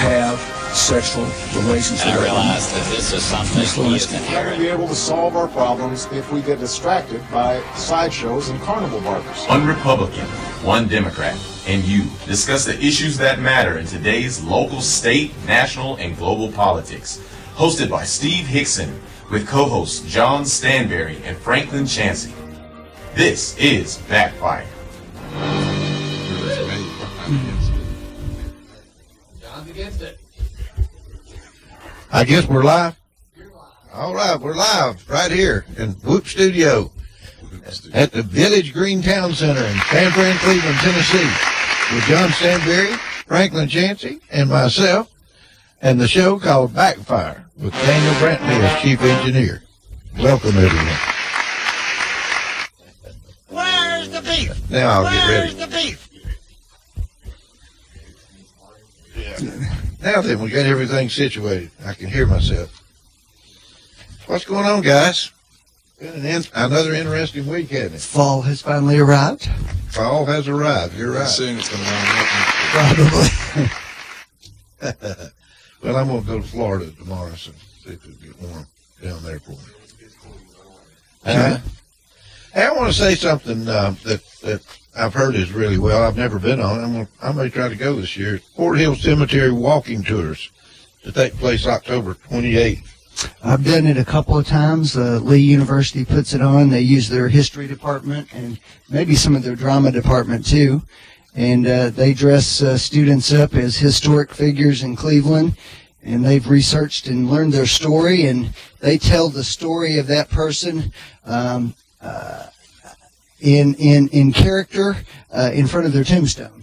have sexual relations with I that realize that this is something he is We're going to inherent. be able to solve our problems if we get distracted by sideshows and carnival barkers. One Republican, one Democrat, and you discuss the issues that matter in today's local, state, national, and global politics. Hosted by Steve Hickson with co-hosts John Stanberry and Franklin Chansey. This is Backfire. John's against it. I guess we're live. All right, we're live right here in Whoop Studio at the Village Green Town Center in San Fran, Cleveland, Tennessee, with John Stanberry, Franklin Chansey, and myself, and the show called Backfire with Daniel Brantley as chief engineer. Welcome, everyone. Where's the beef? Now I'll get ready. Where's the beef? Now then, we got everything situated. I can hear myself. What's going on, guys? Been another interesting week, hasn't it? Fall has finally arrived. Fall has arrived. You're right. Soon it's going to warm up. Probably. Well, I'm going to go to Florida tomorrow, so see if it'll get warm down there for me. Hey, I want to say something that I've heard is really well. I've never been on. I may try to go this year. Fort Hill Cemetery walking tours to take place October 28th. I've done it a couple of times. Lee University puts it on. They use their history department and maybe some of their drama department too. And they dress students up as historic figures in Cleveland. And they've researched and learned their story. And they tell the story of that person in character in front of their tombstone,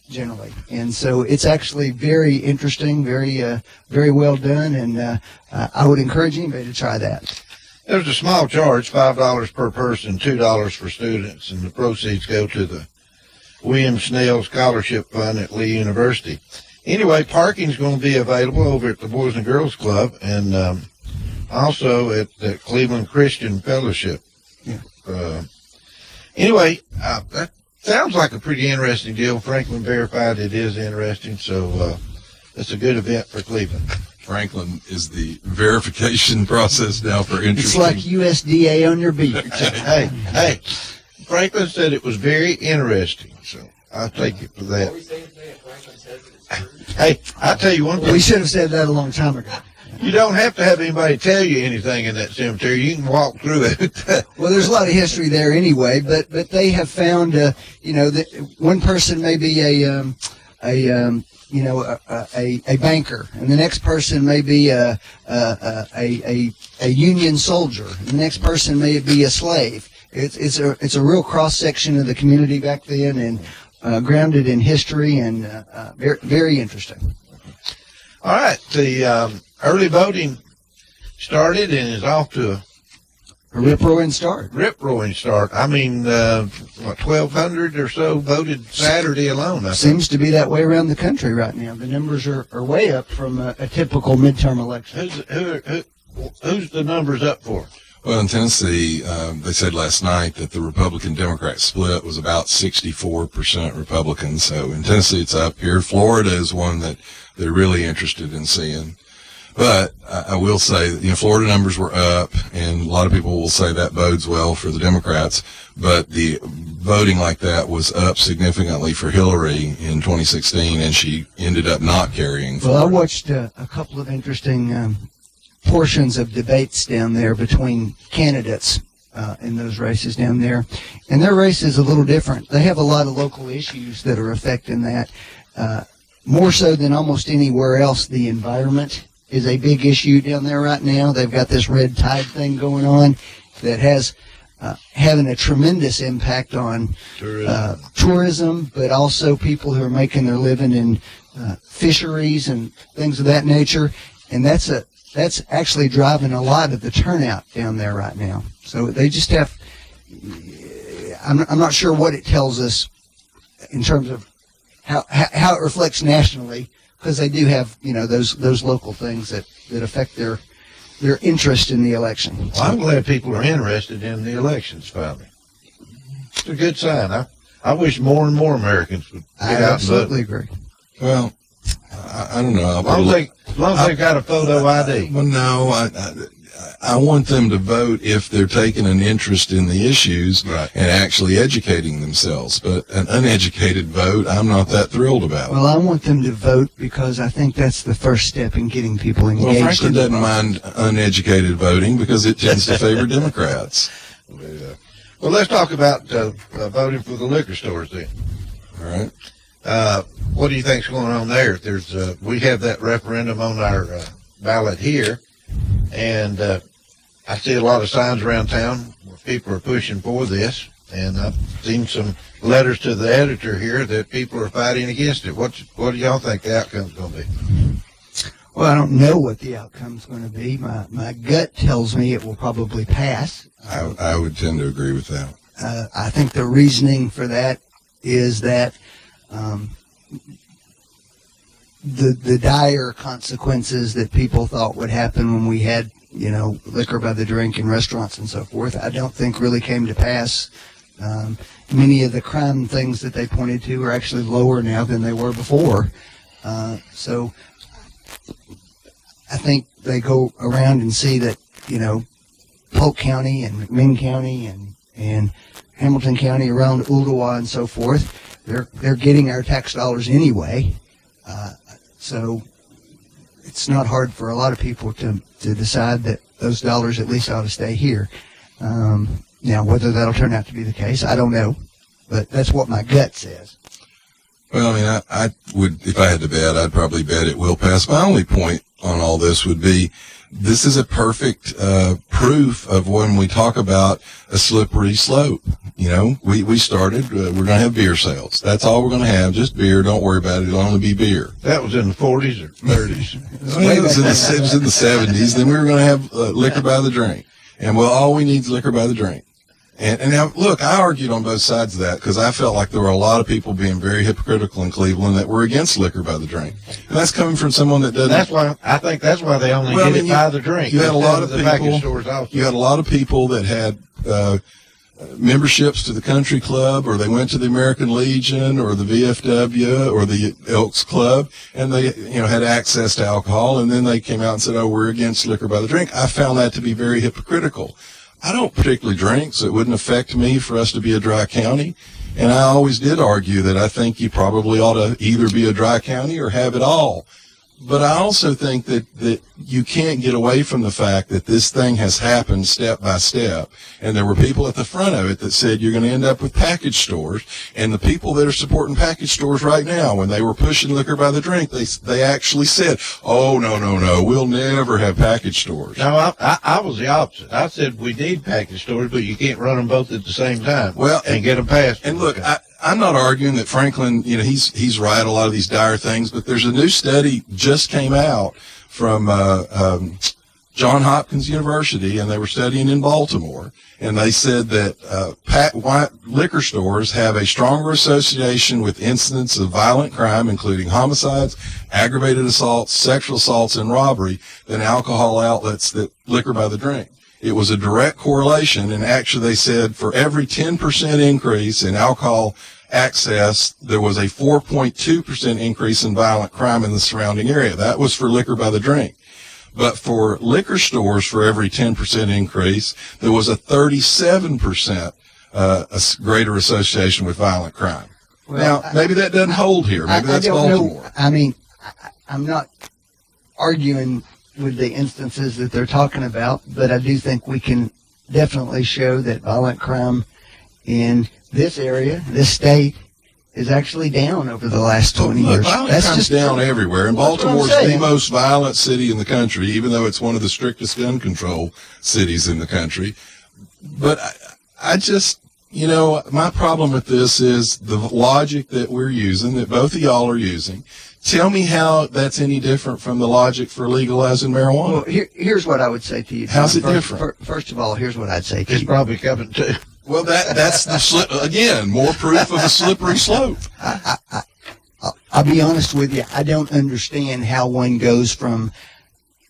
generally. And so it's actually very interesting, very well done, and I would encourage anybody to try that. There's a small charge, $5 per person, $2 for students, and the proceeds go to the William Snell Scholarship Fund at Lee University. Anyway, parking's going to be available over at the Boys and Girls Club and also at the Cleveland Christian Fellowship. Yeah. Anyway, that sounds like a pretty interesting deal. Franklin verified it is interesting, so it's a good event for Cleveland. Franklin is the verification process now for It's interesting. like USDA on your beat. Hey, Franklin said it was very interesting, so I'll take it for that. Hey, I'll tell you one thing. We should have said that a long time ago. You don't have to have anybody tell you anything in that cemetery. You can walk through it. Well, there's a lot of history there anyway, but they have found, that one person may be a banker, and the next person may be a Union soldier, and the next person may be a slave. It's a real cross section of the community back then, and grounded in history, and very, very interesting. All right, the early voting started and is off to a rip-roaring start. Rip-roaring start. I mean, 1,200 or so voted Saturday alone. I think. Seems to be that way around the country right now. The numbers are way up from a typical midterm election. Who's the numbers up for? Well, in Tennessee, they said last night that the Republican-Democrat split was about 64% Republican. So in Tennessee, it's up here. Florida is one that they're really interested in seeing. But I will say that, Florida numbers were up, and a lot of people will say that bodes well for the Democrats. But the voting like that was up significantly for Hillary in 2016, and she ended up not carrying forward. Well, I watched a couple of interesting portions of debates down there between candidates in those races down there. And their race is a little different. They have a lot of local issues that are affecting that. More so than almost anywhere else, the environment is a big issue down there right now. They've got this red tide thing going on that has having a tremendous impact on tourism, but also people who are making their living in fisheries and things of that nature. And that's actually driving a lot of the turnout down there right now. So they just have, I'm not sure what it tells us in terms of how it reflects nationally, because they do have, those local things that affect their interest in the election. Well, I'm glad people are interested in the elections finally. It's a good sign. I wish more and more Americans would get out and vote. Absolutely agree. Well, I I don't know. As long as they've got a photo ID. Well, no, I want them to vote if they're taking an interest in the issues Right. and actually educating themselves. But an uneducated vote, I'm not that thrilled about. Well, I want them to vote because I think that's the first step in getting people engaged. Well, Franklin in the doesn't mind uneducated voting because it tends to favor Democrats. Well, let's talk about voting for the liquor stores then. All right. What do you think's going on there? There's we have that referendum on our ballot here, and I see a lot of signs around town where people are pushing for this, and I've seen some letters to the editor here that people are fighting against it. What do y'all think the outcome's going to be? Well, I don't know what the outcome's going to be. My gut tells me it will probably pass. I would tend to agree with that. I think the reasoning for that is that the dire consequences that people thought would happen when we had, liquor by the drink in restaurants and so forth, I don't think really came to pass. Many of the crime things that they pointed to are actually lower now than they were before. So I think they go around and see that, Polk County and McMinn County and Hamilton County around Ooltewah and so forth, they're getting our tax dollars anyway. So it's not hard for a lot of people to decide that those dollars at least ought to stay here. Now, whether that'll turn out to be the case, I don't know. But that's what my gut says. Well, I mean, I would, if I had to bet, I'd probably bet it will pass. My only point on all this would be, this is a perfect proof of when we talk about a slippery slope. We started, we're going to have beer sales. That's all we're going to have, just beer. Don't worry about it. It'll only be beer. That was in the 40s or 30s. It was in the 70s. Then we were going to have liquor by the drink. And, well, all we need is liquor by the drink. And now, look, I argued on both sides of that because I felt like there were a lot of people being very hypocritical in Cleveland that were against liquor by the drink. And that's coming from someone that doesn't. I think that's why they only get it by the drink. You had a lot of the package stores also. You had a lot of people that had memberships to the country club, or they went to the American Legion or the VFW or the Elks Club, and they had access to alcohol, and then they came out and said, oh, we're against liquor by the drink. I found that to be very hypocritical. I don't particularly drink, so it wouldn't affect me for us to be a dry county. And I always did argue that I think you probably ought to either be a dry county or have it all. But I also think that you can't get away from the fact that this thing has happened step by step. And there were people at the front of it that said you're going to end up with package stores. And the people that are supporting package stores right now, when they were pushing liquor by the drink, they actually said, oh, no, we'll never have package stores. No, I was the opposite. I said we need package stores, but you can't run them both at the same time. Well, and get them passed. And look, I'm not arguing that Franklin, he's right, a lot of these dire things, but there's a new study just came out from Johns Hopkins University, and they were studying in Baltimore, and they said that liquor stores have a stronger association with incidents of violent crime, including homicides, aggravated assaults, sexual assaults, and robbery, than alcohol outlets that liquor by the drink. It was a direct correlation, and actually they said for every 10% increase in alcohol access, there was a 4.2% increase in violent crime in the surrounding area. That was for liquor by the drink. But for liquor stores, for every 10% increase, there was a 37% greater association with violent crime. Well, now, maybe that doesn't hold here. Maybe that's Baltimore. Know. I mean, I'm not arguing with the instances that they're talking about, but I do think we can definitely show that violent crime in this area, this state, is actually down over the last 20 years. Violent crime's down everywhere, and Baltimore's the most violent city in the country, even though it's one of the strictest gun control cities in the country. But I just, my problem with this is the logic that we're using, that both of y'all are using. Tell me how that's any different from the logic for legalizing marijuana. Well, here's what I would say to you. How's it different? First of all, here's what I'd say to you. It's probably coming too. Well, that's the again, more proof of a slippery slope. I'll be honest with you. I don't understand how one goes from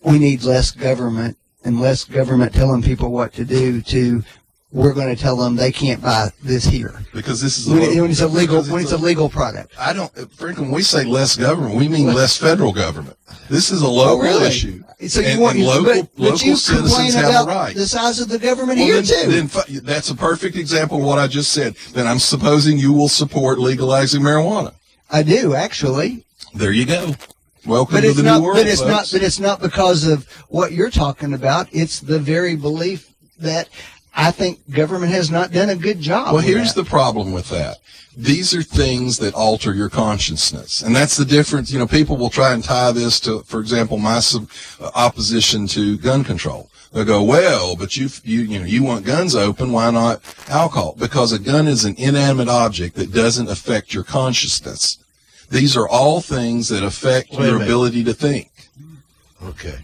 we need less government and less government telling people what to do to we're going to tell them they can't buy this here. Because this is When it's a legal product. I don't, Franklin, when we say less government, we mean less federal government. This is a local issue. So and, you want, and local, but local you citizens complain have about a right. the size of the government here Well, too. then that's a perfect example of what I just said. Then I'm supposing you will support legalizing marijuana. I do, actually. There you go. Welcome But to it's the not. new world, But it's folks. not. But it's not because of what you're talking about. It's the very belief that I think government has not done a good job. Well, here's the problem with that. These are things that alter your consciousness. And that's the difference. You know, people will try and tie this to, for example, my opposition to gun control. They'll go, well, but you want guns open. Why not alcohol? Because a gun is an inanimate object that doesn't affect your consciousness. These are all things that affect your ability to think. Okay.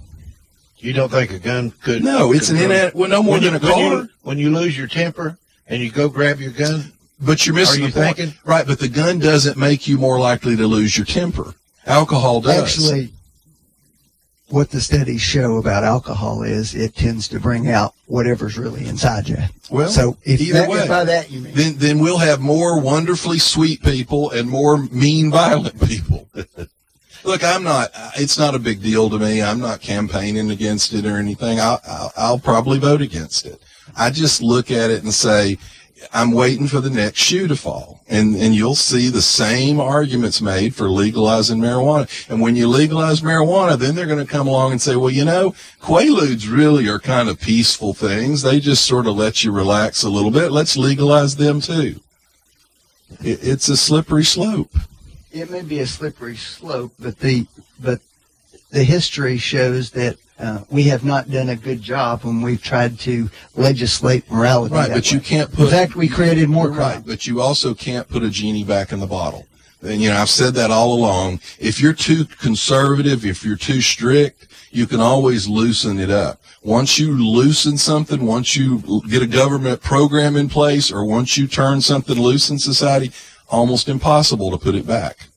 You don't think a gun could? No, it's an inanimate. Well, no more than a car. When you lose your temper and you go grab your gun, but you're missing Are you the point. thinking? Right, but the gun doesn't make you more likely to lose your temper. Alcohol does. Actually, what the studies show about alcohol is it tends to bring out whatever's really inside you. Well, so if either way, by that you mean. then we'll have more wonderfully sweet people and more mean, violent people. Look, it's not a big deal to me. I'm not campaigning against it or anything. I'll probably vote against it. I just look at it and say, I'm waiting for the next shoe to fall. And you'll see the same arguments made for legalizing marijuana. And when you legalize marijuana, then they're going to come along and say, well, Quaaludes really are kind of peaceful things. They just sort of let you relax a little bit. Let's legalize them too. It's a slippery slope. It may be a slippery slope, but the history shows that we have not done a good job when we've tried to legislate morality. Right, but you can't put. In fact, we created more crime. Right, but you also can't put a genie back in the bottle. And I've said that all along. If you're too conservative, if you're too strict, you can always loosen it up. Once you loosen something, once you get a government program in place, or once you turn something loose in society, almost impossible to put it back.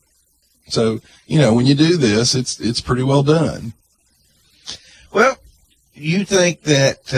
So, when you do this, it's pretty well done. well, you think that,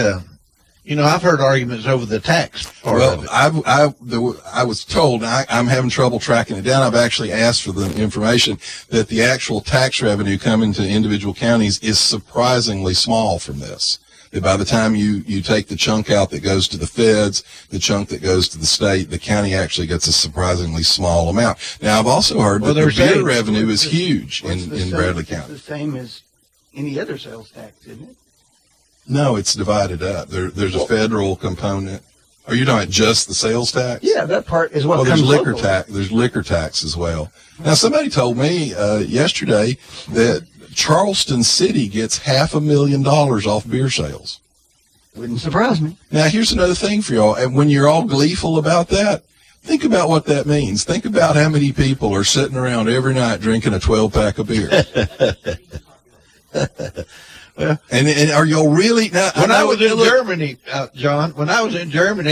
I've heard arguments over the tax part of it. I was told, I'm having trouble tracking it down. I've actually asked for the information that the actual tax revenue coming to individual counties is surprisingly small from this. That by the time you take the chunk out that goes to the feds, the chunk that goes to the state, the county actually gets a surprisingly small amount. Now, I've also heard that the beer revenue is huge in Bradley County. It's the same as any other sales tax, isn't it? No, it's divided up. There's a federal component. Are you talking about just the sales tax? Yeah, that part is what Well, comes there's liquor locally. tax. There's liquor tax as well. Now, somebody told me yesterday that Charleston City gets $500,000 off beer sales. Wouldn't surprise me. Now, here's another thing for y'all. And when you're all gleeful about that, think about what that means. Think about how many people are sitting around every night drinking a 12-pack of beer. And are y'all really? Now, When I was in Germany, John,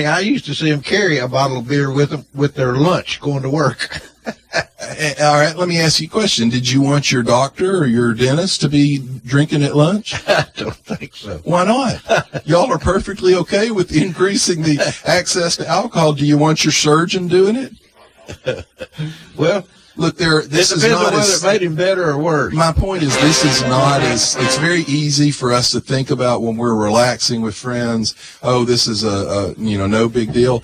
I used to see them carry a bottle of beer with them with their lunch going to work. All right, let me ask you a question. Did you want your doctor or your dentist to be drinking at lunch? I don't think so. Why not? Y'all are perfectly okay with increasing the access to alcohol. Do you want your surgeon doing it? Well, look, this is depends not on whether as, it made him better or worse. my point is this is not as, it's very easy for us to think about when we're relaxing with friends. Oh, this is no big deal.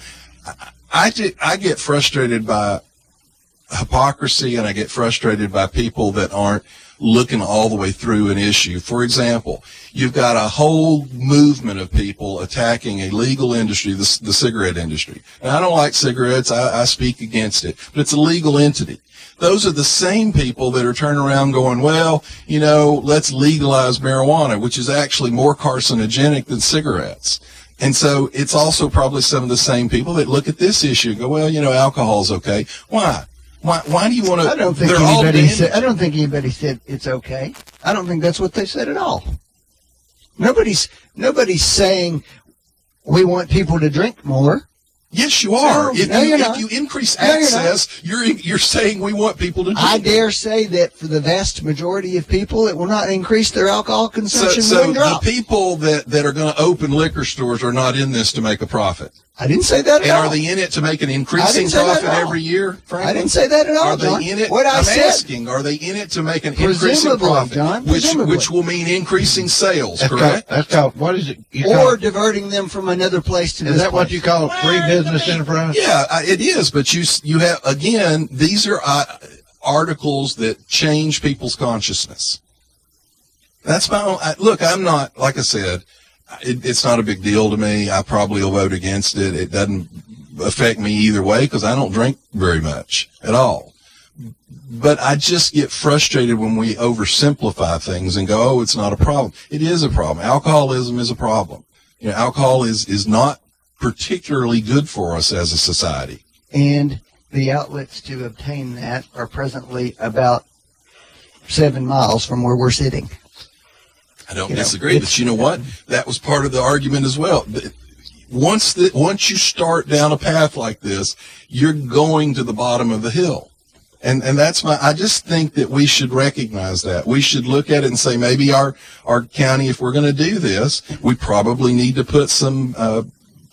I get frustrated by hypocrisy, and I get frustrated by people that aren't looking all the way through an issue. For example, you've got a whole movement of people attacking a legal industry, the cigarette industry. Now, I don't like cigarettes. I speak against it, but it's a legal entity. Those are the same people that are turning around going, well, let's legalize marijuana, which is actually more carcinogenic than cigarettes. And so it's also probably some of the same people that look at this issue and go, well, alcohol's okay. Why? Why do you want to? I don't think anybody said it's okay. I don't think that's what they said at all. Nobody's saying we want people to drink more. Yes, you are. No, you're not. If you increase No, you're not. access, you're saying we want people to do I it. dare say that for the vast majority of people, it will not increase their alcohol consumption So one the drop. people that are going to open liquor stores are not in this to make a profit. I didn't say that at And all. are they in it to make an I increasing didn't say that profit at all. every year, Franklin? I didn't say that at all, Are John. they in it? What I I'm said- asking, are they in it to make an increasing Presumably, profit? John, which presumably. will mean increasing sales, That's correct? called, what is it? You call Or it- diverting them from another place to is this that what place. you call free business enterprise? Yeah, it is. But you have, again, these are articles that change people's consciousness. That's my own. Look, I'm not, like I said, it's not a big deal to me. I probably will vote against it. It doesn't affect me either way because I don't drink very much at all. But I just get frustrated when we oversimplify things and go, oh, it's not a problem. It is a problem. Alcoholism is a problem. You know, alcohol is not particularly good for us as a society. And the outlets to obtain that are presently about 7 miles from where we're sitting. I don't You know, disagree, but you know what? That was part of the argument as well. Once you start down a path like this, you're going to the bottom of the hill. And that's I just think that we should recognize that. We should look at it and say, maybe our county, if we're going to do this, we probably need to put some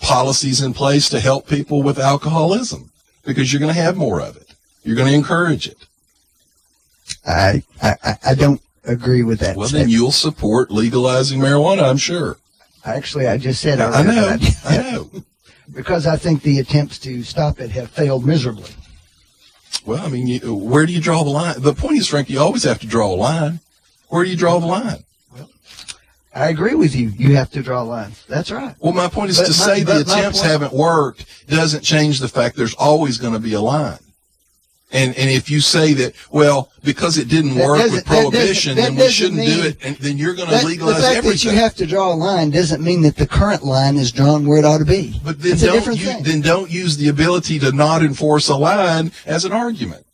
policies in place to help people with alcoholism, because you're going to have more of it. You're going to encourage it. I don't agree with that Well, statement. then you'll support legalizing marijuana, I'm sure. Actually, I just said I earlier know. that I know. because I think the attempts to stop it have failed miserably. Well, I mean, where do you draw the line? The point is, Frank, you always have to draw a line. Where do you draw the line? I agree with you. You have to draw lines. That's right. Well, my point is But to my- say the but my attempts point- haven't worked doesn't change the fact there's always going to be a line. And if you say that, well, because it didn't That work doesn't- with that doesn't- prohibition, that then we doesn't shouldn't do mean- it, and then you're going to The legalize fact everything. that you have to draw a line doesn't mean that the current line is drawn where it ought to be. But then it's a different thing. don't use the ability to not enforce a line as an argument,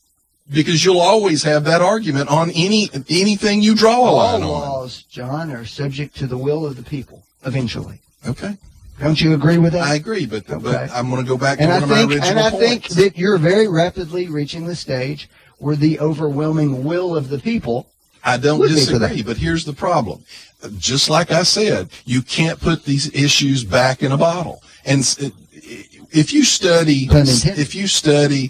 because you'll always have that argument on anything you draw a All line on. laws, John, are subject to the will of the people eventually. Okay, Don't you agree with that? I agree, but Okay. I'm going to go back to And one I of my think, original and I points. think that you're very rapidly reaching the stage where the overwhelming will of the people. I don't would be for disagree, that. but here's the problem. Just like I said, you can't put these issues back in a bottle. And if you study, Pun intended.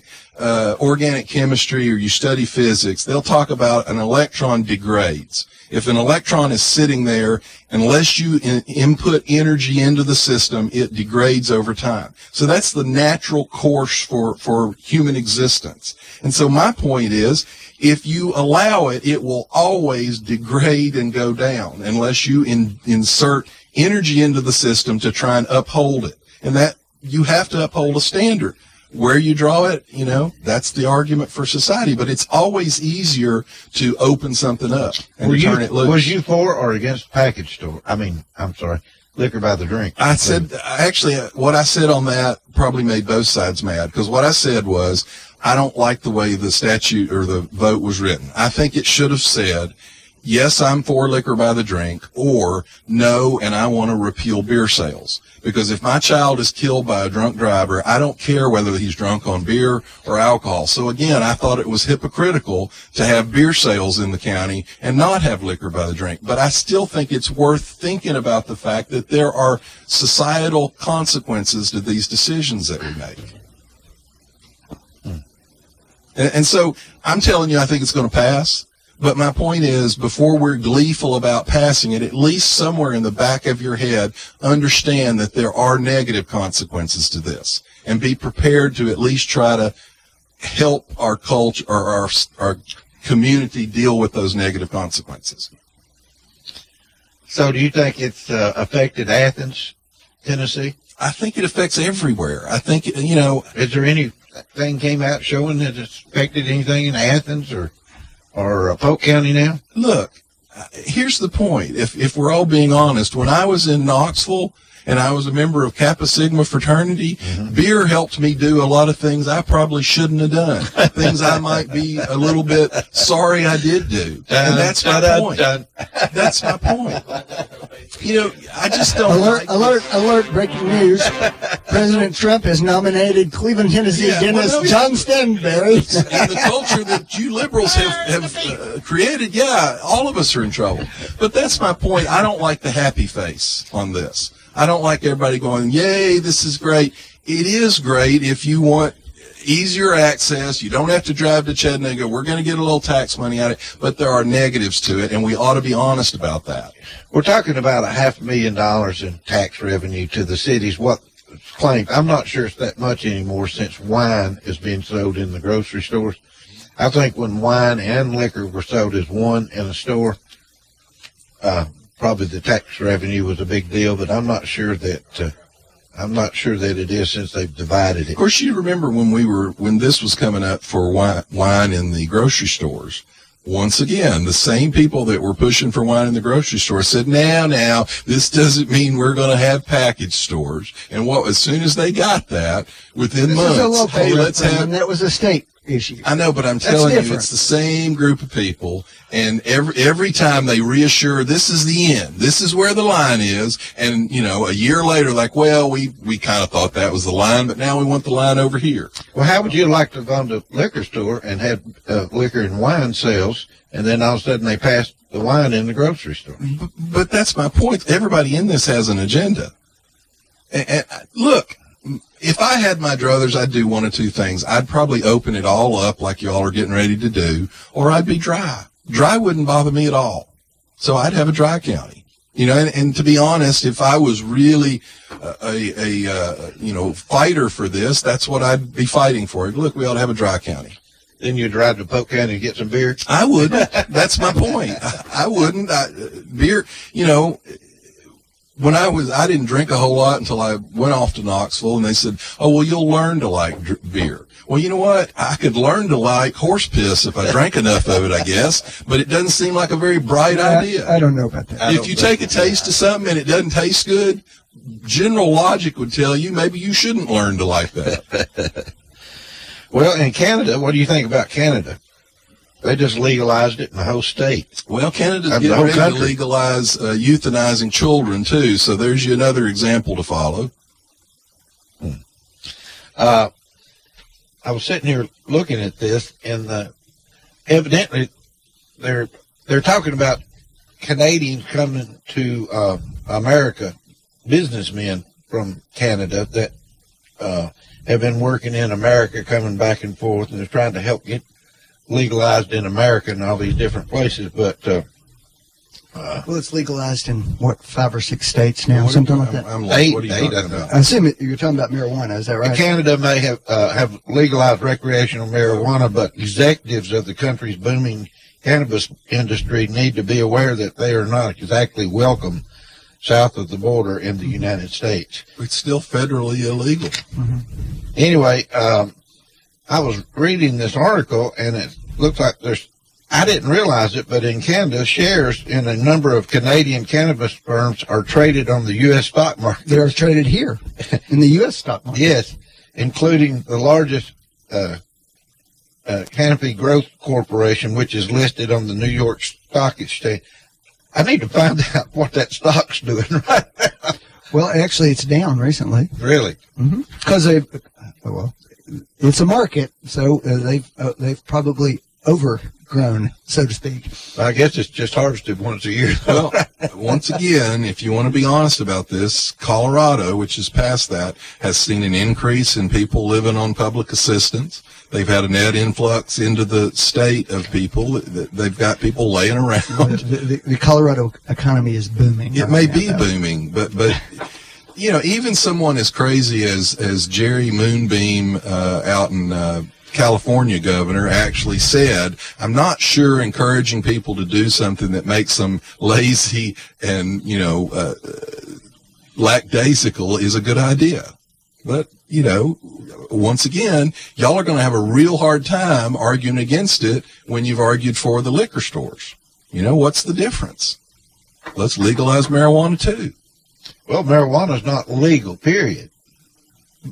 organic chemistry or you study physics, they'll talk about an electron degrades. If an electron is sitting there, unless you input energy into the system, it degrades over time. So that's the natural course for human existence. And so my point is, if you allow it, it will always degrade and go down unless you insert energy into the system to try and uphold it. And that you have to uphold a standard. Where you draw it, that's the argument for society. But it's always easier to open something up and turn it loose. Was you for or against package store? Liquor by the drink. I said, actually, what I said on that probably made both sides mad, because what I said was, I don't like the way the statute or the vote was written. I think it should have said, yes, I'm for liquor by the drink, or no, and I want to repeal beer sales. Because if my child is killed by a drunk driver, I don't care whether he's drunk on beer or alcohol. So again, I thought it was hypocritical to have beer sales in the county and not have liquor by the drink. But I still think it's worth thinking about the fact that there are societal consequences to these decisions that we make. And so I'm telling you, I think it's going to pass. But my point is, before we're gleeful about passing it, at least somewhere in the back of your head, understand that there are negative consequences to this, and be prepared to at least try to help our culture or our community deal with those negative consequences. So do you think it's affected Athens, Tennessee? I think it affects everywhere. I think, Is there anything came out showing that it's affected anything in Athens or Polk County now? Look, here's the point. If we're all being honest, when I was in Knoxville and I was a member of Kappa Sigma fraternity, beer helped me do a lot of things I probably shouldn't have done. Things I might be a little bit sorry I did do. And that's my point. That's my point. You know, I just don't Alert, breaking news. President Trump has nominated Cleveland, Tennessee dentist John Stanberry. And the culture that you liberals have created, yeah, all of us are in trouble. But that's my point. I don't like the happy face on this. I don't like everybody going, yay, this is great. It is great if you want easier access. You don't have to drive to Chattanooga. We're going to get a little tax money out of it, but there are negatives to it, and we ought to be honest about that. We're talking about $500,000 in tax revenue to the cities. What claimed? I'm not sure it's that much anymore since wine is being sold in the grocery stores. I think when wine and liquor were sold as one in a store, probably the tax revenue was a big deal, but I'm not sure that it is since they've divided it. Of course, you remember when this was coming up for wine in the grocery stores. Once again, the same people that were pushing for wine in the grocery store said, now, this doesn't mean we're going to have package stores. And as soon as they got that, within months, hey, let's have. That was a state issue. I know, but I'm telling you, it's the same group of people, and every time they reassure this is the end, this is where the line is, and a year later, like, well, we kind of thought that was the line, but now we want the line over here. Well, how would you like to have gone to a liquor store and had liquor and wine sales, and then all of a sudden they passed the wine in the grocery store? But that's my point. Everybody in this has an agenda. And look. If I had my druthers, I'd do one of two things. I'd probably open it all up like y'all are getting ready to do, or I'd be dry. Dry wouldn't bother me at all. So I'd have a dry county. And to be honest, if I was really a fighter for this, that's what I'd be fighting for. Look, we ought to have a dry county. Then you'd drive to Polk County and get some beer? I wouldn't. That's my point. I wouldn't. Beer, when I didn't drink a whole lot until I went off to Knoxville, and they said, oh, well, you'll learn to like beer. Well, you know what? I could learn to like horse piss if I drank enough of it, I guess, but it doesn't seem like a very bright idea. I don't know about that. If you take a taste of something and it doesn't taste good, general logic would tell you maybe you shouldn't learn to like that. Well, in Canada, what do you think about Canada? They just legalized it in the whole state. Well, Canada's getting ready to legalize euthanizing children, too, so there's you another example to follow. I was sitting here looking at this, and evidently they're talking about Canadians coming to America, businessmen from Canada that have been working in America, coming back and forth, and they're trying to help get legalized in America and all these different places, but well, it's legalized in 5 or 6 states now, something like that. Eight, what are you talking about? I assume you're talking about marijuana. Is that right? Canada may have legalized recreational marijuana, but executives of the country's booming cannabis industry need to be aware that they are not exactly welcome south of the border in the United States. It's still federally illegal. Mm-hmm. Anyway, I was reading this article, and it looks like I didn't realize it, but in Canada, shares in a number of Canadian cannabis firms are traded on the U.S. stock market. They are traded here in the U.S. stock market. Yes, including the largest Canopy Growth Corporation, which is listed on the New York Stock Exchange. I need to find out what that stock's doing right now. Well, actually, it's down recently. Really? Because it's a market, so they've probably overgrown, so to speak. I guess it's just harvested once a year. Well, once again, if you want to be honest about this, Colorado, which is past that, has seen an increase in people living on public assistance. They've had a net influx into the state of people. They've got people laying around. The Colorado economy is booming. It may be booming, but even someone as crazy as Jerry Moonbeam out in California governor actually said, I'm not sure encouraging people to do something that makes them lazy and, lackadaisical is a good idea. But, once again, y'all are going to have a real hard time arguing against it when you've argued for the liquor stores. What's the difference? Let's legalize marijuana too. Well, marijuana's not legal, period.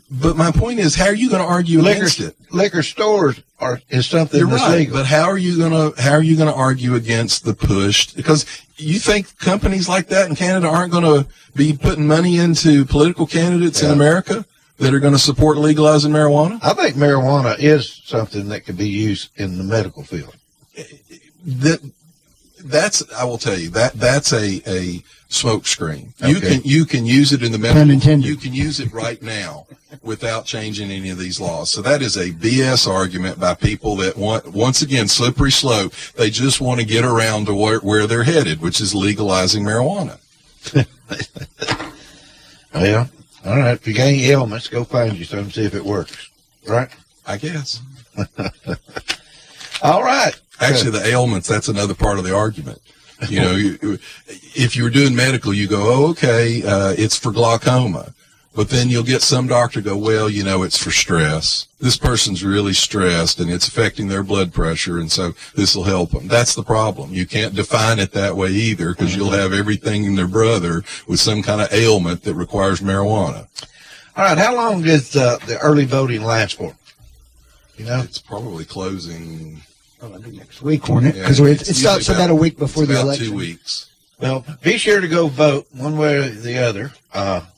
But my point is, how are you going to argue against it? Liquor stores is something You're that's right, legal. but how are you going to argue against the push? Because you think companies like that in Canada aren't going to be putting money into political candidates in America that are going to support legalizing marijuana? I think marijuana is something that could be used in the medical field. I will tell you that's a smoke screen. Okay. You can use it in the Pun medical. intended. You can use it right now without changing any of these laws. So that is a BS argument by people that want, once again, slippery slope. They just want to get around to where they're headed, which is legalizing marijuana. Well, all right. If you got any ailments, go find you some, see if it works. Right? I guess. All right. Actually, the ailments, that's another part of the argument. You know, if you were doing medical, you go, oh, okay, it's for glaucoma. But then you'll get some doctor go, well, you know, it's for stress. This person's really stressed and it's affecting their blood pressure, and so this will help them. That's the problem. You can't define it that way either, because you'll have everything in their brother with some kind of ailment that requires marijuana. All right. How long does the early voting last for? You know? It's probably closing. Next week, won't it? Yeah, Because it's it starts usually about a week before it's the about election. 2 weeks. Well, be sure to go vote one way or the other.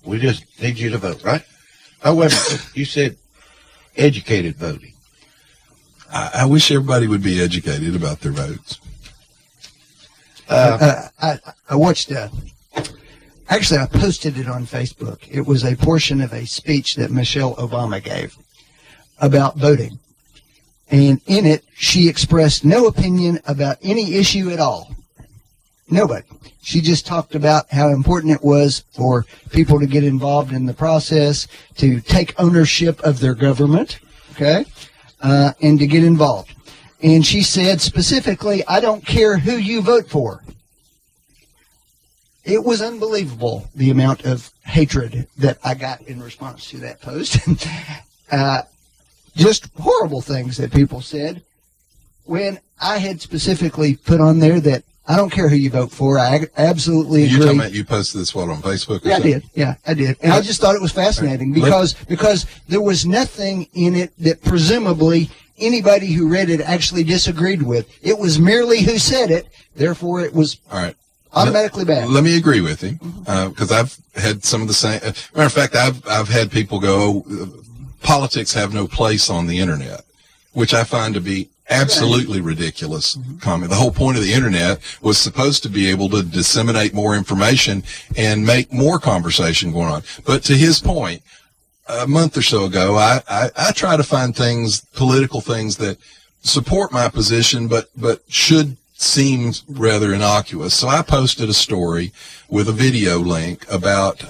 We just need you to vote, right? Oh, wait a minute. You said educated voting. I wish everybody would be educated about their votes. I watched. Actually, I posted it on Facebook. It was a portion of a speech that Michelle Obama gave about voting. And in it, she expressed no opinion about any issue at all. Nobody. She just talked about how important it was for people to get involved in the process, to take ownership of their government, okay, and to get involved. And she said specifically, I don't care who you vote for. It was unbelievable, the amount of hatred that I got in response to that post. Just horrible things that people said, when I had specifically put on there that I don't care who you vote for. I absolutely agree. You're talking about you posted this, on Facebook? Or Yeah, something? I did. Yeah, I did. And I just thought it was fascinating because there was nothing in it that presumably anybody who read it actually disagreed with. It was merely who said it. Therefore, it was All right. automatically bad. Let me agree with you, because I've had some of the same. Matter of fact, I've had people go, politics have no place on the internet, which I find to be absolutely ridiculous comment. The whole point of the internet was supposed to be able to disseminate more information and make more conversation going on. But to his point, a month or so ago, I try to find things, political things that support my position, but should seem rather innocuous. So I posted a story with a video link about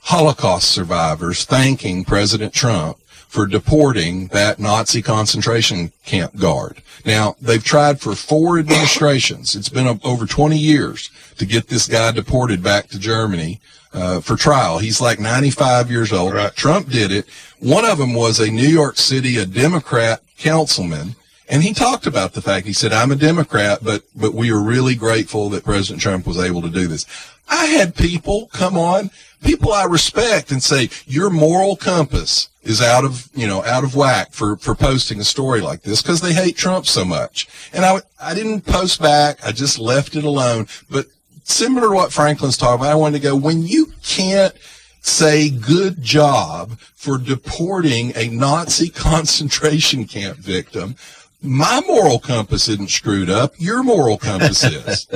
Holocaust survivors thanking President Trump for deporting that Nazi concentration camp guard. Now, they've tried for 4 administrations. It's been over 20 years to get this guy deported back to Germany for trial. He's like 95 years old. Right. Trump did it. One of them was a New York City, a Democrat councilman, and he talked about the fact, he said, I'm a Democrat, but we are really grateful that President Trump was able to do this. I had people come on, people I respect, and say, your moral compass is out of whack for posting a story like this because they hate Trump so much. And I didn't post back. I just left it alone. But similar to what Franklin's talking about, I wanted to go, when you can't say good job for deporting a Nazi concentration camp victim, my moral compass isn't screwed up. Your moral compass is.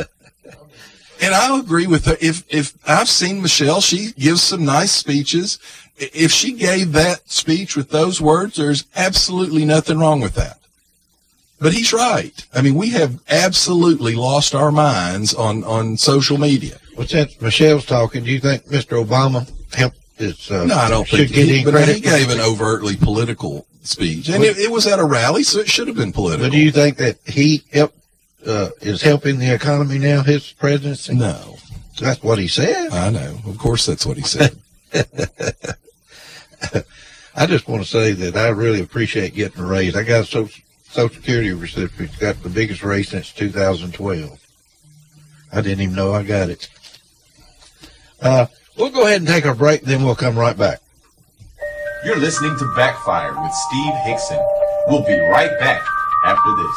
And I agree with her. If I've seen Michelle, she gives some nice speeches. If she gave that speech with those words, there's absolutely nothing wrong with that. But he's right. I mean, we have absolutely lost our minds on social media. Well, since Michelle's talking, do you think Mr. Obama helped his, No, I don't should think get any but credit? he gave an overtly political speech. And it was at a rally, so it should have been political. But do you think that he helped, is helping the economy now, his presidency? No. That's what he said. I know. Of course that's what he said. I just want to say that I really appreciate getting a raise. I got a Social Security recipient, got the biggest raise since 2012. I didn't even know I got it. We'll go ahead and take our break, then we'll come right back. You're listening to Backfire with Steve Hickson. We'll be right back after this.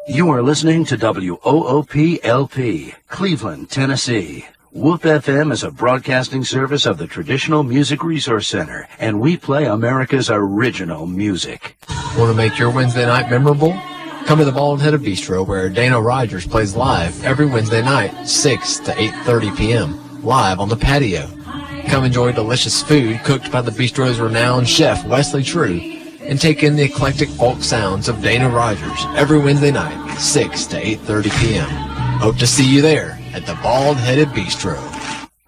You are listening to WOOP-LP, Cleveland, Tennessee. WOOP FM is a broadcasting service of the Traditional Music Resource Center, and we play America's original music. Want to make your Wednesday night memorable? Come to the Bald-Headed Bistro, where Dana Rogers plays live every Wednesday night, 6 to 8:30 p.m., live on the patio. Come enjoy delicious food cooked by the bistro's renowned chef, Wesley True, and take in the eclectic folk sounds of Dana Rogers every Wednesday night, 6 to 8:30 p.m. Hope to see you there at the Bald-Headed Bistro.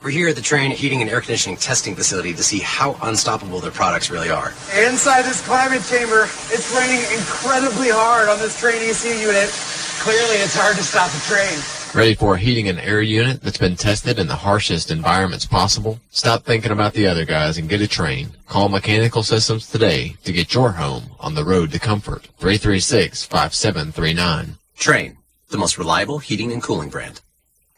We're here at the Train Heating and Air Conditioning Testing Facility to see how unstoppable their products really are. Inside this climate chamber, it's raining incredibly hard on this train EC unit. Clearly, it's hard to stop the train. Ready for a heating and air unit that's been tested in the harshest environments possible? Stop thinking about the other guys and get a Train. Call Mechanical Systems today to get your home on the road to comfort. 336-5739. Train, the most reliable heating and cooling brand.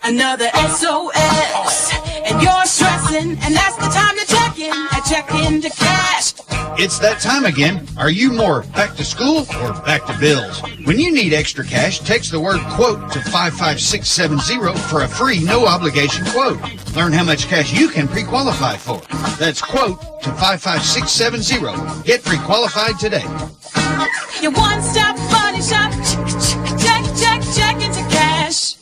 Another SOS, and you're stressing, and that's the time to check in. I check into cash. It's that time again. Are you more back to school or back to bills? When you need extra cash, text the word quote to 55670 for a free, no obligation quote. Learn how much cash you can pre-qualify for. That's quote to 55670. Get pre-qualified today. Your one-stop money shop. Check into cash.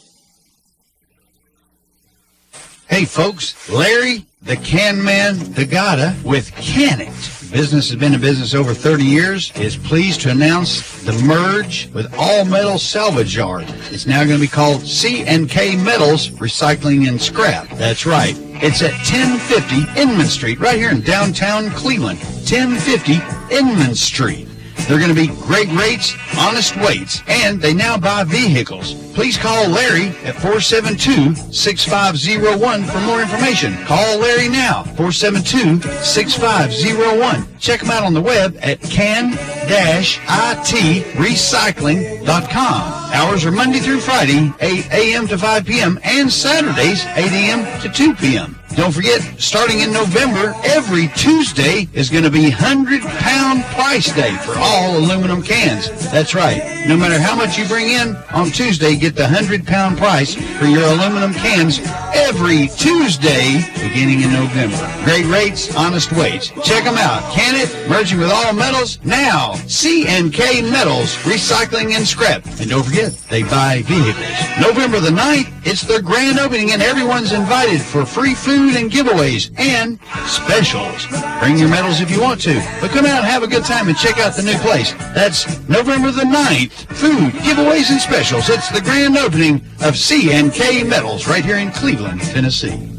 Hey folks, Larry, the Can Man, the Gata with Can It. Business has been in business over 30 years, is pleased to announce the merge with All Metal Salvage Yard. It's now going to be called C&K Metals Recycling and Scrap. That's right. It's at 1050 Inman Street, right here in downtown Cleveland. 1050 Inman Street. They're going to be great rates, honest weights, and they now buy vehicles. Please call Larry at 472-6501 for more information. Call Larry now, 472-6501. Check them out on the web at can-itrecycling.com. Hours are Monday through Friday, 8 a.m. to 5 p.m., and Saturdays, 8 a.m. to 2 p.m. Don't forget, starting in November, every Tuesday is going to be 100-pound price day for all aluminum cans. That's right. No matter how much you bring in, on Tuesday, get the 100-pound price for your aluminum cans every Tuesday beginning in November. Great rates, honest weights. Check them out. Can It, merging with All Metals, now C&K Metals, Recycling and Scrap. And don't forget, they buy vehicles. November the 9th, it's their grand opening, and everyone's invited for free food and giveaways and specials. Bring your medals if you want to, but come out and have a good time and check out the new place. That's November the 9th. Food, giveaways, and specials. It's the grand opening of C&K Metals right here in Cleveland, Tennessee.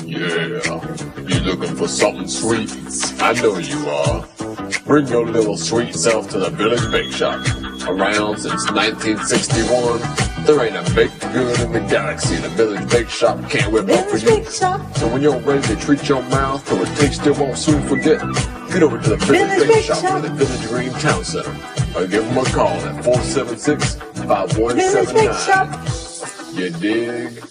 Yeah, you looking for something sweet? I know you are. Bring your little sweet self to the Village Bake Shop. Around since 1961, there ain't a baked good in the galaxy. The Village Bake Shop can't whip up for you. So when you're ready to treat your mouth to a taste you won't soon forget, get over to the Village Bake Shop in the Village Green Town Center. Or give them a call at 476-5179. You dig?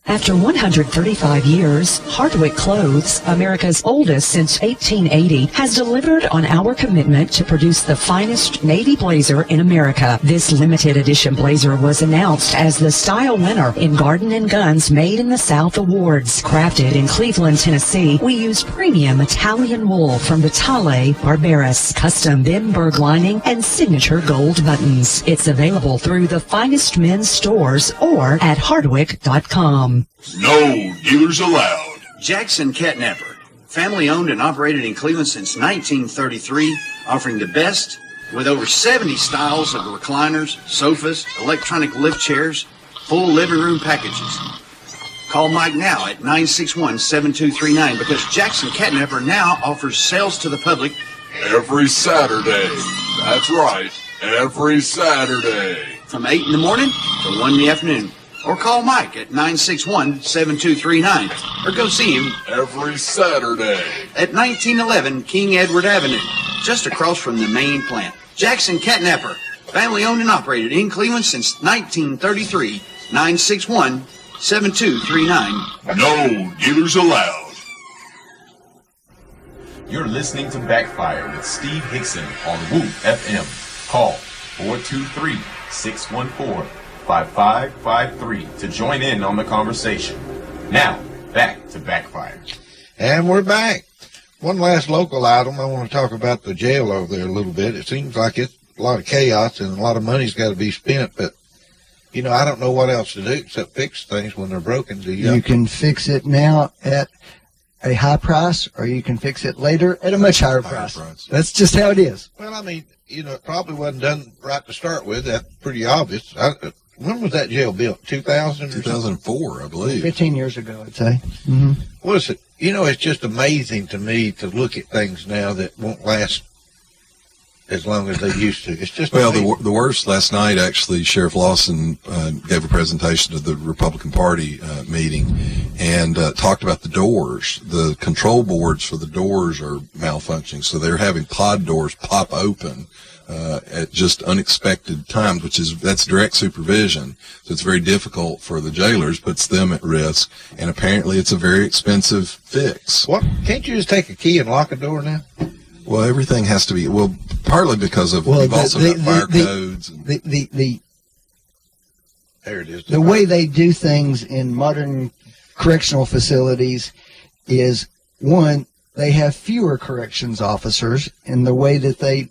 After 135 years, Hardwick Clothes, America's oldest since 1880, has delivered on our commitment to produce the finest navy blazer in America. This limited edition blazer was announced as the style winner in Garden & Guns Made in the South Awards. Crafted in Cleveland, Tennessee, we use premium Italian wool from the Tale Barberis, custom Bimberg lining, and signature gold buttons. It's available through the finest men's stores or at hardwick.com. No dealers allowed. Jackson Catnapper, family owned and operated in Cleveland since 1933, offering the best with over 70 styles of recliners, sofas, electronic lift chairs, full living room packages. Call Mike now at 961-7239 because Jackson Catnapper now offers sales to the public every Saturday. That's right, every Saturday. From 8 in the morning to 1 in the afternoon. Or call Mike at 961-7239. Or go see him every Saturday at 1911 King Edward Avenue, just across from the main plant. Jackson Catnapper, Family owned and operated in Cleveland since 1933. 961-7239. No dealers allowed. You're listening to Backfire with Steve Hickson on Whoop FM. Call 423-614-5553 to join in on the conversation. Now, back to Backfire. And we're back. One last local item. I want to talk about the jail over there a little bit. It seems like it's a lot of chaos and a lot of money's got to be spent, but you know, I don't know what else to do except fix things when they're broken. Do you? You can fix it now at a high price, or you can fix it later at a much higher price. That's just how it is. Well, I mean, you know, it probably wasn't done right to start with. That's pretty obvious. When was that jail built? 2000? 2004, I believe. 15 years ago, I'd say. Mm-hmm. What is it? You know, it's just amazing to me to look at things now that won't last as long as they used to. It's just well, the worst last night, actually, Sheriff Lawson gave a presentation to the Republican Party meeting and talked about the doors. The control boards for the doors are malfunctioning, so they're having pod doors pop open at just unexpected times, that's direct supervision. So it's very difficult for the jailers, puts them at risk, and apparently it's a very expensive fix. What? Can't you just take a key and lock a door now? Well, everything has to be, partly because of, we've also got fire codes. There it is. The way they do things in modern correctional facilities is, one, they have fewer corrections officers, and the way that they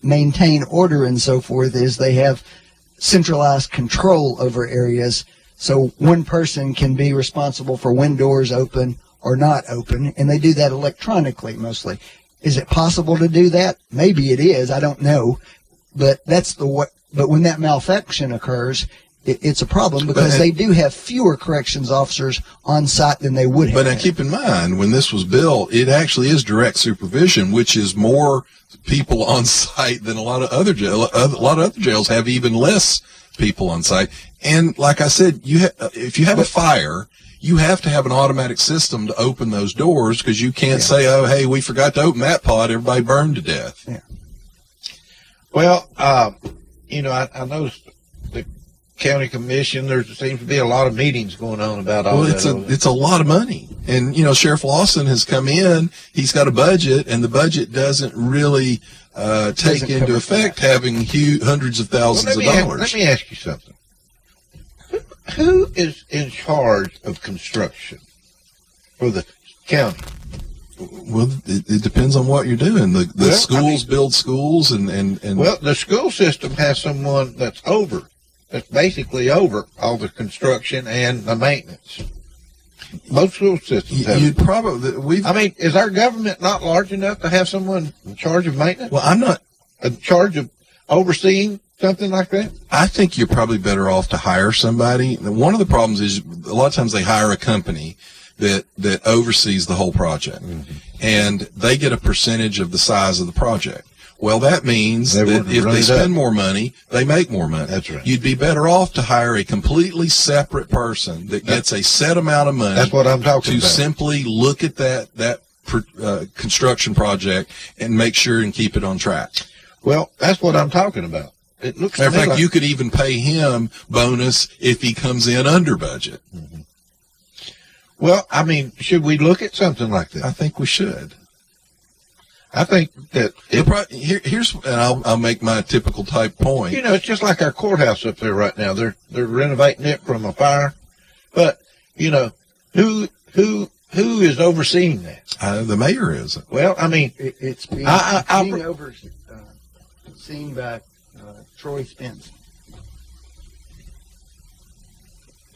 maintain order and so forth is they have centralized control over areas, so one person can be responsible for when doors open or not open, and they do that electronically mostly. Is it possible to do that? Maybe it is. I don't know. But that's but when that malfunction occurs, it's a problem because they do have fewer corrections officers on site than they would have. But now keep in mind, when this was built, it actually is direct supervision, which is more people on site than a lot of other jails have even less people on site. And like I said, if you have a fire, you have to have an automatic system to open those doors because you can't say, oh, hey, we forgot to open that pod. Everybody burned to death. Yeah. Well, you know, I noticed the county commission, there seems to be a lot of meetings going on about all that. Well, it's a lot of money. And, you know, Sheriff Lawson has come in. He's got a budget, and the budget doesn't really take into effect having hundreds of thousands of dollars. Let me ask you something. Who is in charge of construction for the county? Well, it depends on what you're doing. The schools build schools and well, the school system has someone that's basically over all the construction and the maintenance. Most school systems have. You'd probably is our government not large enough to have someone in charge of maintenance? Well, I'm not in charge of overseeing something like that? I think you're probably better off to hire somebody. One of the problems is a lot of times they hire a company that oversees the whole project, and they get a percentage of the size of the project. Well, that means that if they spend more money, they make more money. That's right. You'd be better off to hire a completely separate person that gets a set amount of money. That's what I'm talking about. To simply look at that construction project and make sure and keep it on track. Well, that's what I'm talking about. It looks. Matter of fact, you could even pay him bonus if he comes in under budget. Mm-hmm. Well, I mean, should we look at something like that? I think we should. I think that here's, and I'll make my typical type point. You know, it's just like our courthouse up there right now. They're renovating it from a fire, but you know, who is overseeing that? The mayor is. Well, I mean, it's being overseen by Troy Spence.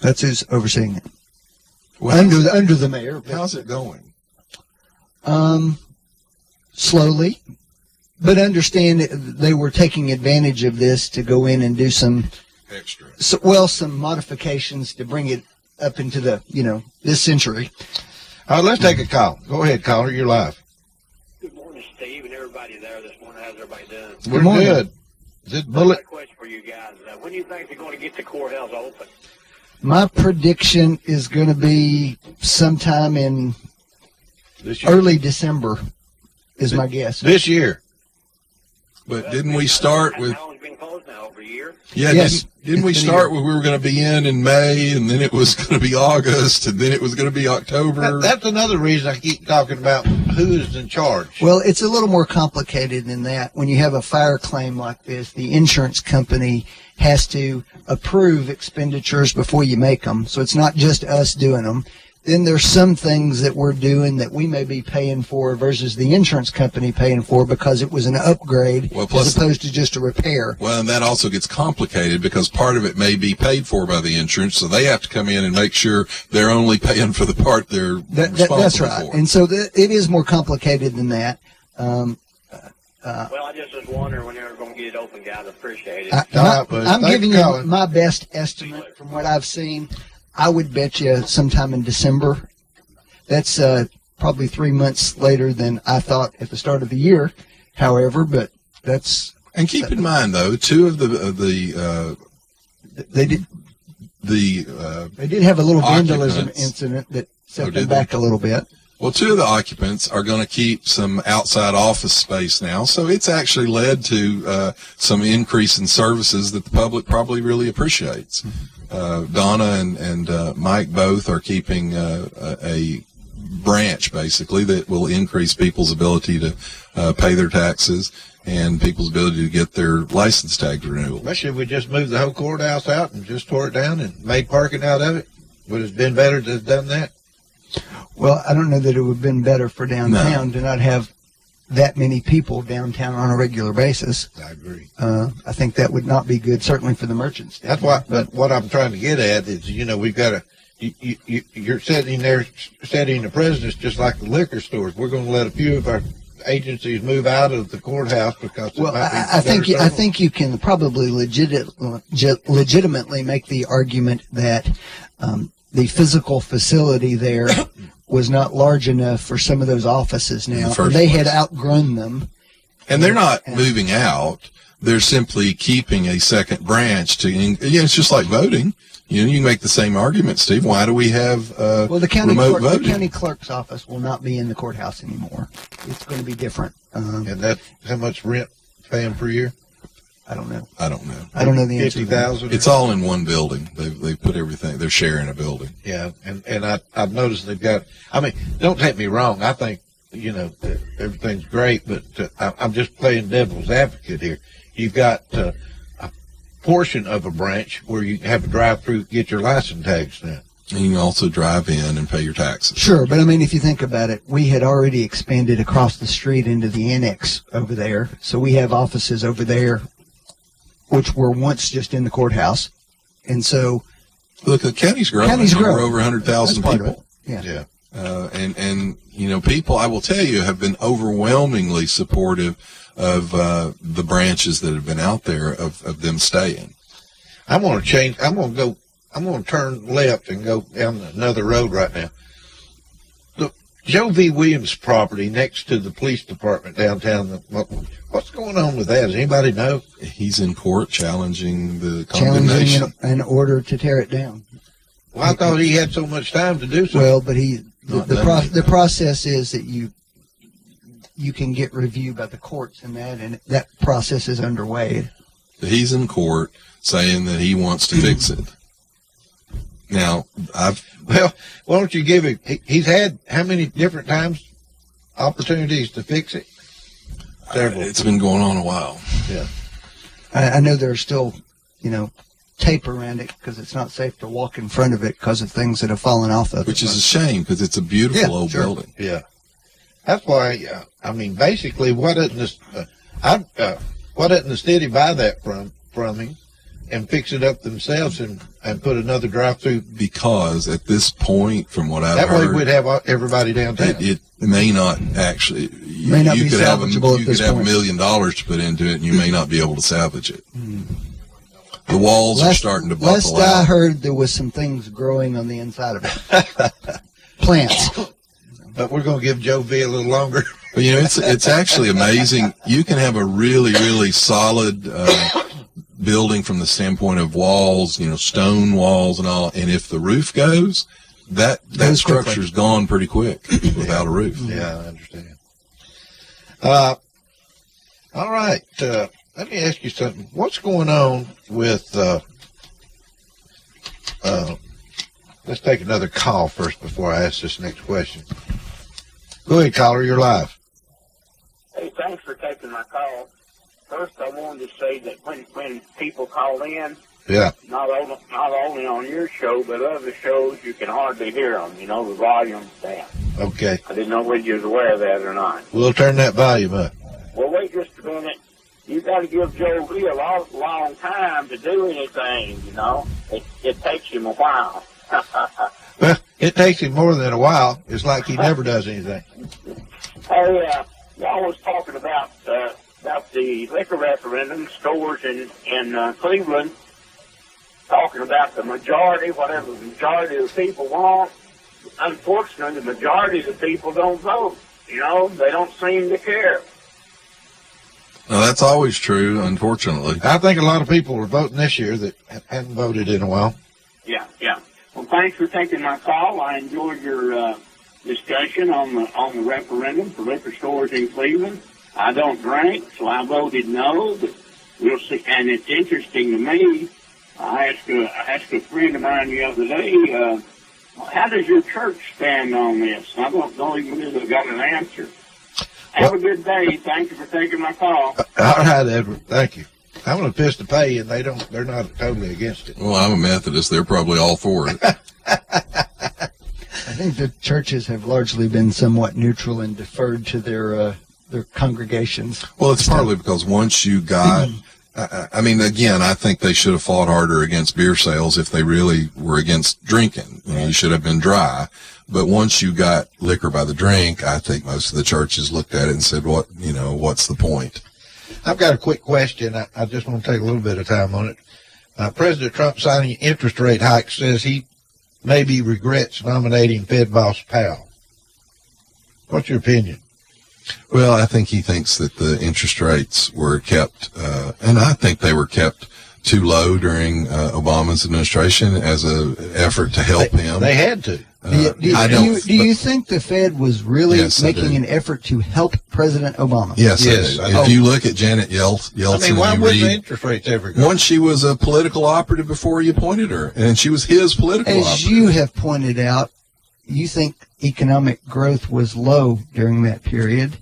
That's who's overseeing it. Well, under the mayor. How's it going? Slowly, but understand they were taking advantage of this to go in and do some extra. Some modifications to bring it up into the this century. Let's take a call. Go ahead, caller. You're live. Good morning, Steve, and everybody there this morning. How's everybody doing? We're good. Is it Bullet? I got a question for you guys. When do you think they're going to get the courthouse open? My prediction is going to be sometime in early December, is my guess. This year. But didn't we start with? How long has it been closed now? Over a year? Yeah, Yes. didn't we start with we were going to be in May, and then it was going to be August, and then it was going to be October? That's another reason I keep talking about who is in charge. Well, it's a little more complicated than that. When you have a fire claim like this, the insurance company has to approve expenditures before you make them. So it's not just us doing them. Then there's some things that we're doing that we may be paying for versus the insurance company paying for because it was an upgrade as opposed to just a repair. Well, and that also gets complicated because part of it may be paid for by the insurance, so they have to come in and make sure they're only paying for the part they're responsible That's right. for. And so it is more complicated than that. Well, I just was wondering when they were going to get it open, guys. I appreciate it. I'm giving you my best estimate from what I've seen. I would bet you sometime in December. That's probably 3 months later than I thought at the start of the year. However, but that's. And keep in mind, though, two of they did have a little vandalism incident that set them back a little bit. Well, two of the occupants are going to keep some outside office space now, so it's actually led to some increase in services that the public probably really appreciates. Donna and Mike both are keeping a branch, basically, that will increase people's ability to pay their taxes and people's ability to get their license tag renewal. Especially if we just moved the whole courthouse out and just tore it down and made parking out of it. Would it have been better to have done that? Well, I don't know that it would have been better for downtown to not have that many people downtown on a regular basis. I agree. I think that would not be good, certainly for the merchants. That's what I'm trying to get at is, we've got you're sitting there setting the precedence just like the liquor stores. We're going to let a few of our agencies move out of the courthouse because I think you can probably legitimately make the argument that the physical facility there was not large enough for some of those offices now. They had outgrown them. And they're not moving out. They're simply keeping a second branch to, it's just like voting. You can make the same argument, Steve. Why do we have the remote voting? The county clerk's office will not be in the courthouse anymore. It's going to be different. And that's how much rent paying per year? I don't know. I don't know. I don't know the answer. 50,000. It's all in one building. They put everything. They're sharing a building. Yeah, and I've noticed they've got. I mean, don't take me wrong. I think everything's great, but I'm just playing devil's advocate here. You've got a portion of a branch where you have a drive-through, get your license tags now. And you can also drive in and pay your taxes. Sure, but I mean, if you think about it, we had already expanded across the street into the annex over there, so we have offices over there, which were once just in the courthouse, and so. Look, the county's growing. We're over 100,000 people. Yeah. And people, I will tell you, have been overwhelmingly supportive of the branches that have been out there of them staying. I'm going to change. I'm going to turn left and go down another road right now. The Joe V. Williams property next to the police department downtown. What's going on with that? Does anybody know? He's in court challenging the condemnation. Challenging an order to tear it down. Well, I thought he had so much time to do so. Well, but the process is that you can get review by the courts and that process is underway. He's in court saying that he wants to fix it. Now, why don't you give him? He's had how many different times opportunities to fix it? Several. It's been going on a while. Yeah. I know there's still, tape around it because it's not safe to walk in front of it because of things that have fallen off of it. Which is a shame because it's a beautiful old building. Yeah. That's why, basically, why doesn't the city buy that from him and fix it up themselves and put another drive-through? Because at this point, from what I've heard, that way we'd have everybody downtown. It may not actually. You could have $1 million to put into it, and you may not be able to salvage it. The walls are starting to buckle out. Last I heard, there was some things growing on the inside of it. Plants. But we're going to give Joe V a little longer. But, it's actually amazing. You can have a really, really solid building from the standpoint of walls, stone walls and all. And if the roof goes, that structure's gone pretty quick without a roof. Yeah, I understand. All right. Let me ask you something. What's going on with, let's take another call first before I ask this next question. Go ahead, caller. You're live. Hey, thanks for taking my call. First, I wanted to say that when people call in, Yeah. not only on your show, but other shows, you can hardly hear them. You know, the volume's down. Okay. I didn't know whether you was aware of that or not. We'll turn that volume up. Well, wait just a minute. You got to give Joe Lee a long time to do anything, you know. It takes him a while. Well, it takes him more than a while. It's like he never does anything. Hey, y'all was talking about the liquor referendum, stores in Cleveland, talking about the majority, whatever the majority of the people want. Unfortunately, the majority of the people don't vote. You know, they don't seem to care. No, that's always true, unfortunately. I think a lot of people are voting this year that haven't voted in a while. Yeah. Well, thanks for taking my call. I enjoyed your discussion on the referendum for liquor stores in Cleveland. I don't drink, so I voted no, but we'll see. And it's interesting to me. I asked a friend of mine the other day, how does your church stand on this? I don't even really got an answer. Have a good day. Thank you for taking my call. All right, Edward. Thank you. I'm an Episcopalian. They're not totally against it. Well, I'm a Methodist. They're probably all for it. I think the churches have largely been somewhat neutral and deferred to their congregations. Well, it's partly because once you got, I mean, again, I think they should have fought harder against beer sales if they really were against drinking. You know, you should have been dry. But once you got liquor by the drink, I think most of the churches looked at it and said, what's the point? I've got a quick question. I just want to take a little bit of time on it. President Trump signing interest rate hikes says he maybe regrets nominating Fed boss Powell. What's your opinion? Well, I think he thinks that the interest rates were kept, and I think they were kept too low during Obama's administration as an effort to help him. They had to. Do you think the Fed was really making an effort to help President Obama? Yes. If you look at Janet Yeltsin, why and would you the read, interest rates ever go? one, she was a political operative before you appointed her, and she was his political operative. As you have pointed out, you think economic growth was low during that period.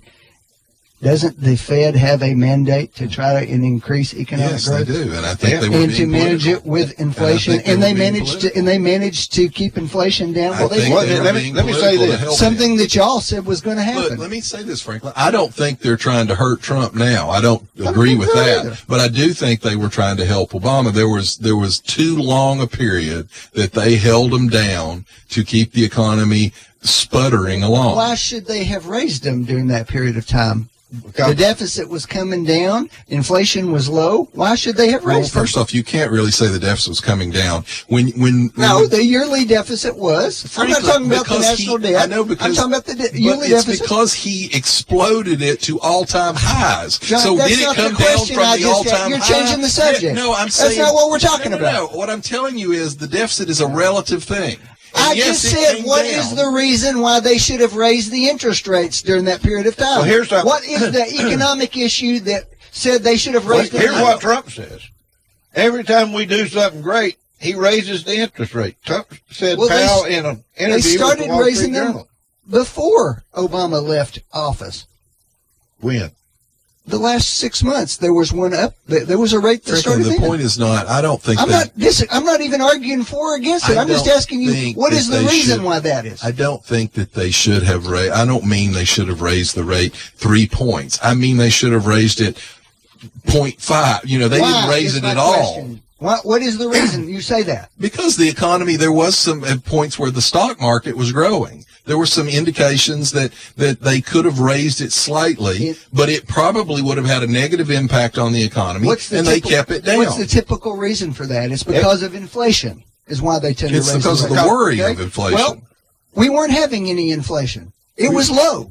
Doesn't the Fed have a mandate to try to increase economic growth? Yes, they do, and I think they were and to manage it with inflation, and they managed to keep inflation down. Well, let me say this: something that y'all said was going to happen. Look, let me say this, Franklin. I don't think they're trying to hurt Trump now. I don't agree with that, but I do think they were trying to help Obama. There was too long a period that they held him down to keep the economy sputtering along. Why should they have raised them during that period of time? The deficit was coming down. Inflation was low. Why should they have raised First off, you can't really say the deficit was coming down. The yearly deficit was. I'm not talking about the national debt. I know, because I'm talking about the yearly deficit. It's because he exploded it to all-time highs. John, so that's did it not come the down question from I the just all-time You're high? changing the subject. No, I'm saying that's not what we're talking about. No, what I'm telling you is the deficit is a relative thing. I just said, what is the reason why they should have raised the interest rates during that period of time? Well, what is the economic issue that said they should have raised them? Here's what Trump says. Every time we do something great, he raises the interest rate. Trump said Powell in an interview they started with the Wall raising Street them Journal. before Obama left office. When? The last 6 months, there was one up. There was a rate that started. The point is not. I don't think. I'm not even arguing for or against it. I'm just asking you, what is the reason why that is? I don't think that they should have raised. I don't mean they should have raised the rate 3 points. I mean they should have raised it 0.5. You know, they didn't raise it at all. What is the reason you say that? Because the economy, there was some points where the stock market was growing. There were some indications that they could have raised it slightly, but it probably would have had a negative impact on the economy, they kept it down. What's the typical reason for that? It's because of inflation is why they tend to raise it. It's because of the worry of inflation. Well, we weren't having any inflation. It was low,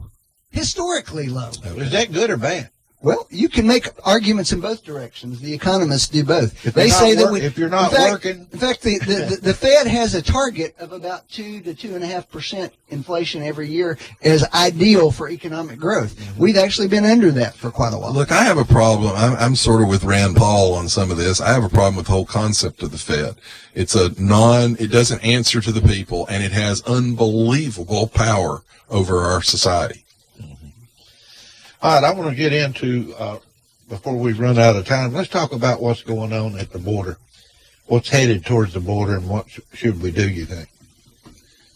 historically low. Is that good or bad? Well, you can make arguments in both directions. The economists do both. If They you're say not that wor- if you're not working- In fact, the Fed has a target of about 2 to 2.5% inflation every year as ideal for economic growth. We've actually been under that for quite a while. Look, I have a problem. I'm sort of with Rand Paul on some of this. I have a problem with the whole concept of the Fed. It doesn't answer to the people, and it has unbelievable power over our society. All right, I want to get into, before we run out of time, let's talk about what's going on at the border. What's headed towards the border, and what should we do, you think?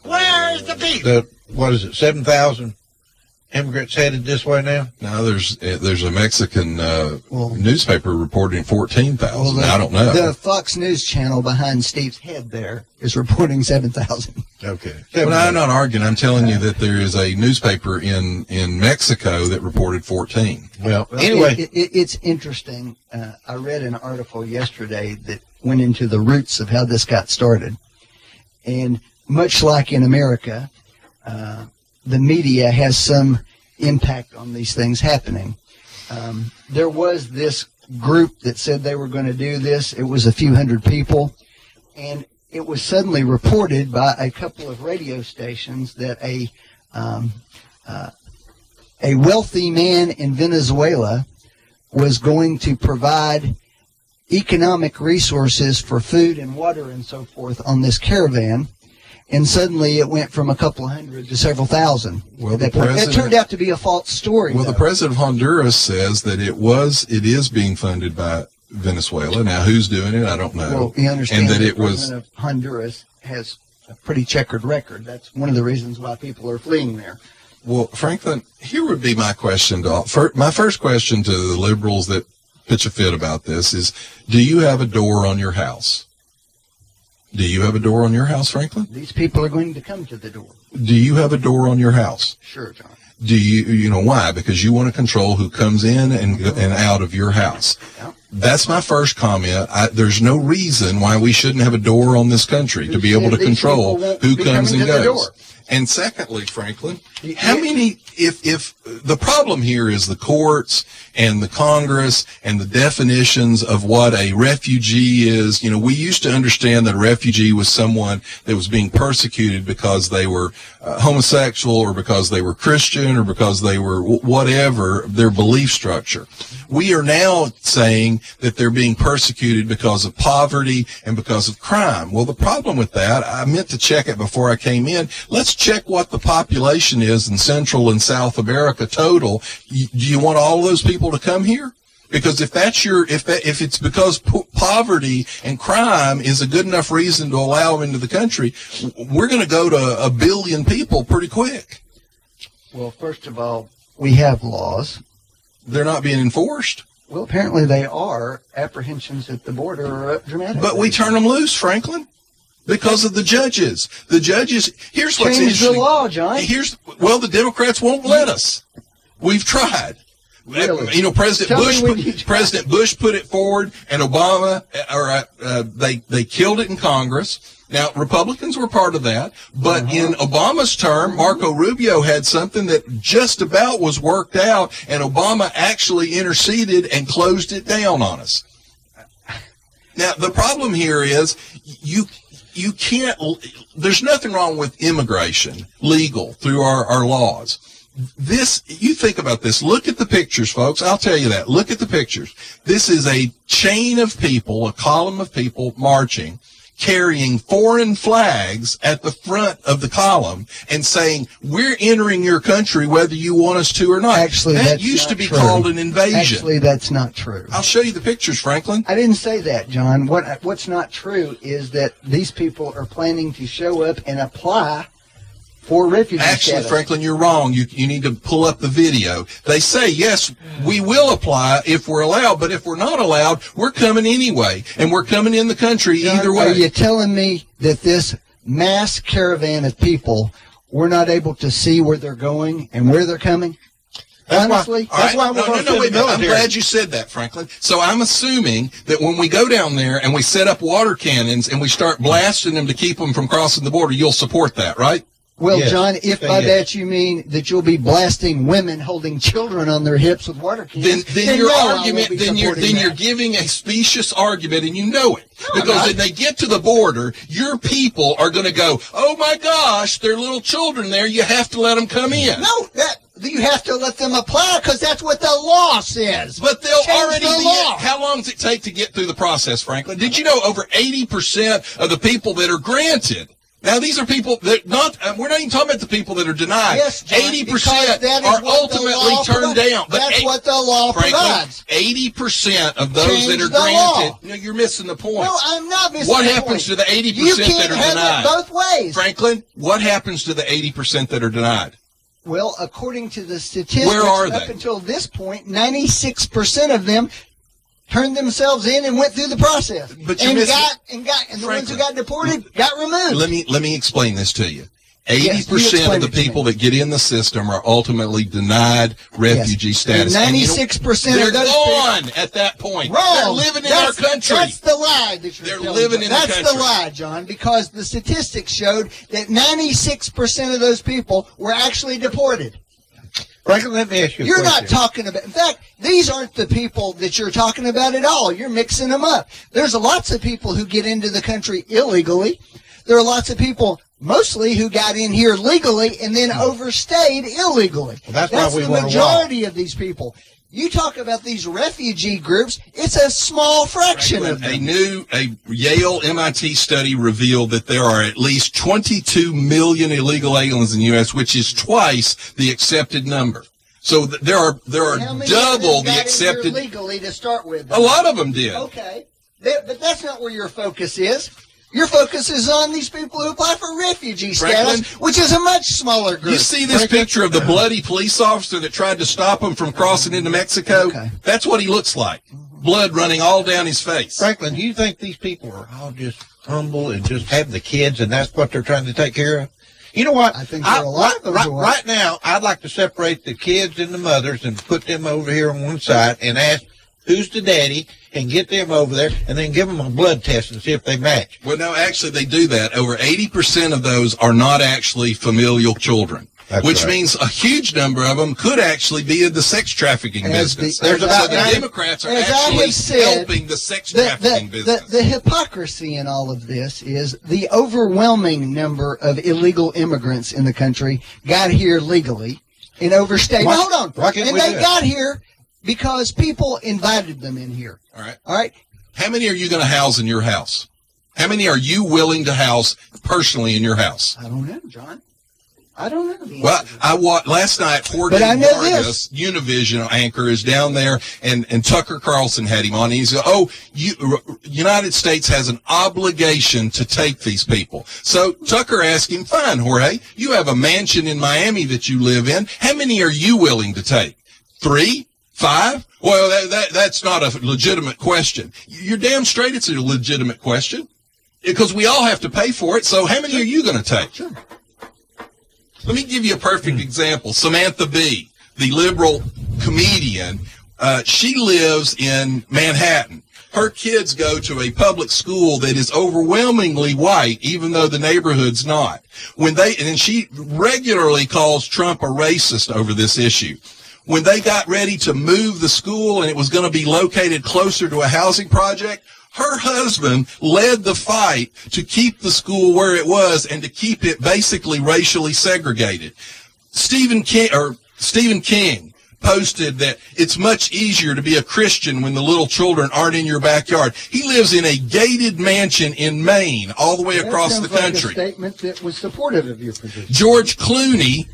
Where's the beef? What is it, 7,000 immigrants headed this way now? Now there's a Mexican newspaper reporting 14,000. I don't know. The Fox News channel behind Steve's head there is reporting 7,000. Okay. Well, I'm not arguing. I'm telling you that there is a newspaper in Mexico that reported 14. Well, anyway. It's interesting. I read an article yesterday that went into the roots of how this got started. And much like in America, the media has some impact on these things happening. There was this group that said they were going to do this. It was a few hundred people. And it was suddenly reported by a couple of radio stations that a wealthy man in Venezuela was going to provide economic resources for food and water and so forth on this caravan. And suddenly it went from a couple of hundred to several thousand. Well, That turned out to be a false story. Well, the president of Honduras says that it is being funded by Venezuela. Now, who's doing it? I don't know. Well, you understand and that the it was president of Honduras has a pretty checkered record. That's one of the reasons why people are fleeing there. Well, Franklin, here would be my question my first question to the liberals that pitch a fit about this is, do you have a door on your house? Do you have a door on your house, Franklin? These people are going to come to the door. Do you have a door on your house? Sure, John. Do you know why? Because you want to control who comes in and out of your house. Yep. That's my first comment. There's no reason why we shouldn't have a door on this country to be able to control who comes and goes. And secondly, Franklin, how many, if the problem here is the courts and the Congress and the definitions of what a refugee is, we used to understand that a refugee was someone that was being persecuted because they were homosexual or because they were Christian or because they were whatever, their belief structure. We are now saying that they're being persecuted because of poverty and because of crime. Well, the problem with that, I meant to check it before I came in. Let's check what the population is in Central and South America total. Do you want all those people to come here? Because if it's because poverty and crime is a good enough reason to allow them into the country, we're going to go to 1 billion people pretty quick. Well, first of all, we have laws. They're not being enforced. Well, apparently they are. Apprehensions at the border are up dramatically. But we turn them loose, Franklin, because of the judges. The judges, here's what's Change interesting. the law, John. The Democrats won't let us. We've tried. Really? President Bush put it forward, and Obama, they killed it in Congress. Now, Republicans were part of that, but in Obama's term, Marco Rubio had something that just about was worked out, and Obama actually interceded and closed it down on us. Now, the problem here is you can't, there's nothing wrong with immigration, legal, through our laws. You think about this. Look at the pictures, folks. I'll tell you that. Look at the pictures. This is a chain of people, a column of people marching, carrying foreign flags at the front of the column and saying, we're entering your country whether you want us to or not. Actually, that that's used not to be true. called an invasion. Actually, that's not true. I'll show you the pictures, Franklin. I didn't say that, John. What's not true is that these people are planning to show up and apply for refugee status. Franklin, you're wrong. You need to pull up the video. They say, yes, we will apply if we're allowed, but if we're not allowed, we're coming anyway, and we're coming in the country John, either way. Are you telling me that this mass caravan of people, we're not able to see where they're going and where they're coming? Honestly? Wait a minute. I'm glad you said that, Franklin. So I'm assuming that when we go down there and we set up water cannons and we start blasting them to keep them from crossing the border, you'll support that, right? Well, Yes, John, if say by yes. that you mean that you'll be blasting women holding children on their hips with water cans, Then your no, I won't argument, be then you're supporting that. giving a specious argument, and you know it. Because when they get to the border, your people are going to go, oh my gosh, there are little children there. You have to let them come in. No, you have to let them apply because that's what the law says. But they'll Change already the be law. How long does it take to get through the process, Franklin? Did you know over 80% of the people that are granted? Now, these are people that we're not even talking about the people that are denied. Yes, John, 80% because that is are what the ultimately law turned provides. down. But That's what the law provides. 80% of those Change that are the granted, law. no, you're missing the point. No, I'm not missing What the happens to point. the 80% You that can't are have denied? it both ways. Franklin, what happens to the 80% that are denied? Well, according to the statistics, Where are up they? until this point, 96% of them turned themselves in and went through the process. But you're and missing- the ones who got deported got removed. Let me explain this to you. Yes, you 80% explain of the it to me. people that get in the system are ultimately denied refugee status. And And 96% they're of those gone at that point. Wrong. They're living in our country. That's the lie that you're They're telling living me. in the That's country. the lie, John, because the statistics showed that 96% of those people were actually deported. Franklin, let me ask you a You're question. not talking about, in fact, these aren't the people that you're talking about at all. You're mixing them up. There's lots of people who get into the country illegally. There are lots of people, mostly, who got in here legally and then overstayed illegally. Well, that's why we the want a majority of these people. You talk about these refugee groups, it's a small fraction of them. A Yale MIT study revealed that there are at least 22 million illegal aliens in the U.S., which is twice the accepted number. So there are How many double of them the got in accepted. here legally to start with? A lot of them did. Okay. But that's not where your focus is. Your focus is on these people who apply for refugee status, Franklin, which is a much smaller group. You see this picture of the bloody police officer that tried to stop him from crossing into Mexico? Okay. That's what he looks like. Blood running all down his face. Franklin, do you think these people are all just humble and just have the kids and that's what they're trying to take care of? You know what? I think there are a lot of them who are. Right now, I'd like to separate the kids and the mothers and put them over here on one side and ask who's the daddy and get them over there and then give them a blood test and see if they match. Well, no, actually, they do that. Over 80% of those are not actually familial children. That's which right. means a huge number of them could actually be in the sex trafficking business. There's So about the 90 Democrats are as I actually have said, helping the sex trafficking business. The hypocrisy in all of this is the overwhelming number of illegal immigrants in the country got here legally and overstayed. Why- Now, hold on. why can't And we they do that? got here because people invited them in here. All right. All right? How many are you going to house in your house? How many are you willing to house personally in your house? I don't know, John. I don't know. The Well, answer. I watched last night. Jorge But I know Vargas, Univision anchor, is down there, and Tucker Carlson had him on. And he said, United States has an obligation to take these people. So Tucker asked him, fine, Jorge, you have a mansion in Miami that you live in. How many are you willing to take? 3? 5? Well, that's not a legitimate question. You're damn straight it's a legitimate question because we all have to pay for it. So how many are you going to take? Sure. Let me give you a perfect example. Samantha Bee, the liberal comedian, she lives in Manhattan. Her kids go to a public school that is overwhelmingly white, even though the neighborhood's not. And she regularly calls Trump a racist over this issue. When they got ready to move the school and it was going to be located closer to a housing project, her husband led the fight to keep the school where it was and to keep it basically racially segregated. Stephen King posted that it's much easier to be a Christian when the little children aren't in your backyard. He lives in a gated mansion in Maine, all the way across the That sounds country. like a statement that was supportive of your position. George Clooney,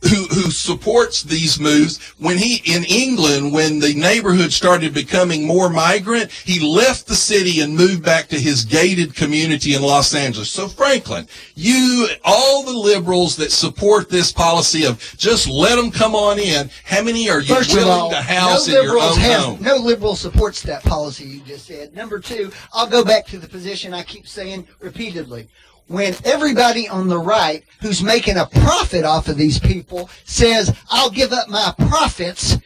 who supports these moves, when the neighborhood started becoming more migrant, he left the city and moved back to his gated community in Los Angeles. So Franklin, all the liberals that support this policy of just let them come on in, how many are you First of willing all, to house no in your own liberals home? No liberal supports that policy you just said. Number two, I'll go back to the position I keep saying repeatedly. When everybody on the right who's making a profit off of these people says, I'll give up my profits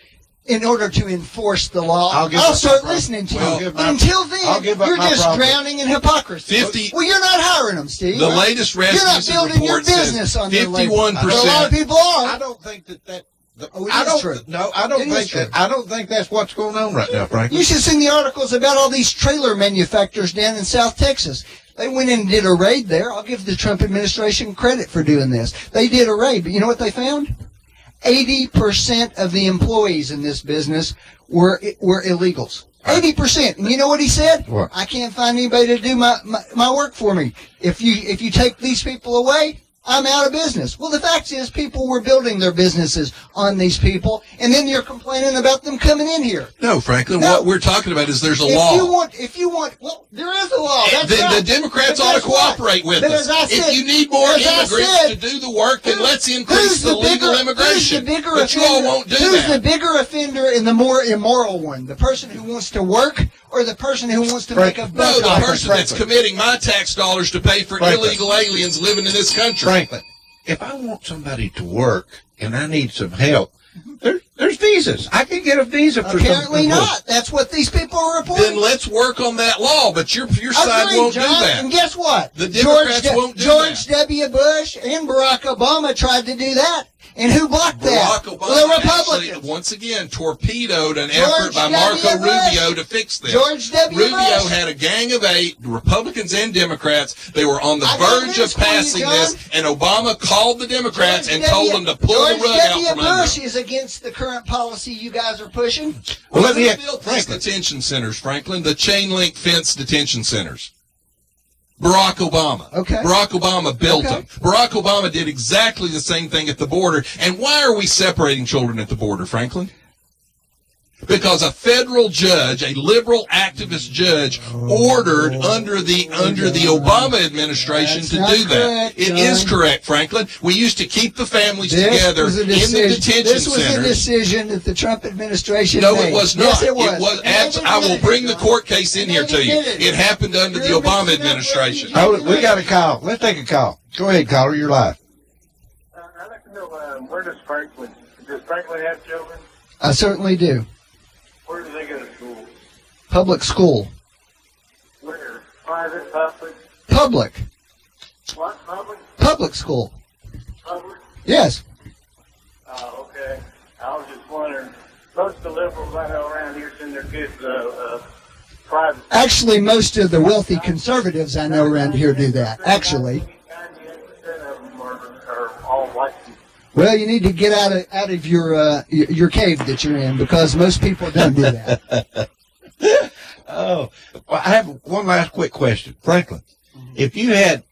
in order to enforce the law, I'll I'll start my listening to I'll you. give But my- until then, I'll give up you're my just problem. drowning in hypocrisy. Well, you're not hiring them, Steve. The right? latest You're not Rasmussen building your report says business on their labor. 51%. But a lot of people are. I don't think that. Oh, it I is don't. true. No, I don't It is think true. that. I don't think that's what's going on right now, Frank. You should have seen the articles about all these trailer manufacturers down in South Texas. They went in and did a raid there. I'll give the Trump administration credit for doing this. They did a raid, but you know what they found? 80% of the employees in this business were illegals. 80%. And you know what he said? What? I can't find anybody to do my work for me. If you take these people away, I'm out of business. Well, the fact is people were building their businesses on these people, and then you're complaining about them coming in here. No, Franklin, No. what we're talking about is there's a If law. you want, well, there is a law. That's Then right. the Democrats But ought to guess what? cooperate with But us. as I said- If you need more as I immigrants said, to do the work, then let's who's increase the legal immigration. Who's the bigger But you offender? all won't do Who's that. the bigger offender and the more immoral one? The person who wants to work or the person who wants to make a No, buck the off person of that's Franklin? committing my tax dollars to pay for Franklin. illegal aliens living in this country. Franklin, if I want somebody to work and I need some help, there's visas. I can get a visa for Apparently some not. That's what these people are reporting. Then let's work on that law, but your side Agreed, won't John. do that. And guess what? The Democrats won't do George W. Bush and Barack Obama tried to do that. And who blocked that? Barack Obama The actually, Republicans. once again, torpedoed an George effort by W. Marco Bush. Rubio to fix this. George W. Rubio Bush. had a gang of 8, Republicans and Democrats. They were on the I got verge news of for you, passing John. this, and Obama called the Democrats George and told them to pull George the rug out W. from under Bush them. is against the current policy you guys are pushing. Well, let me who ask- built these Franklin. detention centers, Franklin? The chain link fence detention centers. Barack Obama. Okay. Barack Obama built Okay. them. Barack Obama did exactly the same thing at the border. And why are we separating children at the border, Franklin? Because a federal judge, a liberal activist judge, ordered under the Obama administration That's to not do that. correct, It is John. correct, Franklin. We used to keep the families This together was a in the decision- detention This was a centers. decision that the Trump administration No, made. it was not. Yes, it was. I will bring the court case in here to you. It happened under the You're Obama mixing up administration. refugees. Oh, we got a call. Let's take a call. Go ahead, caller. You're live. I'd like to know where does Franklin have children? I certainly do. Where do they go to school? Public school. Where? Private, public? Public. What? Public? Public school. Public? Yes. Oh, okay. I was just wondering. Most of the liberals I know around here send their kids private. Actually, most of the wealthy conservatives I know around here do that. Actually. 98% of them are all licensed. Well, you need to get out of your cave that you're in because most people don't do that. Oh, well, I have one last quick question. Franklin, if you had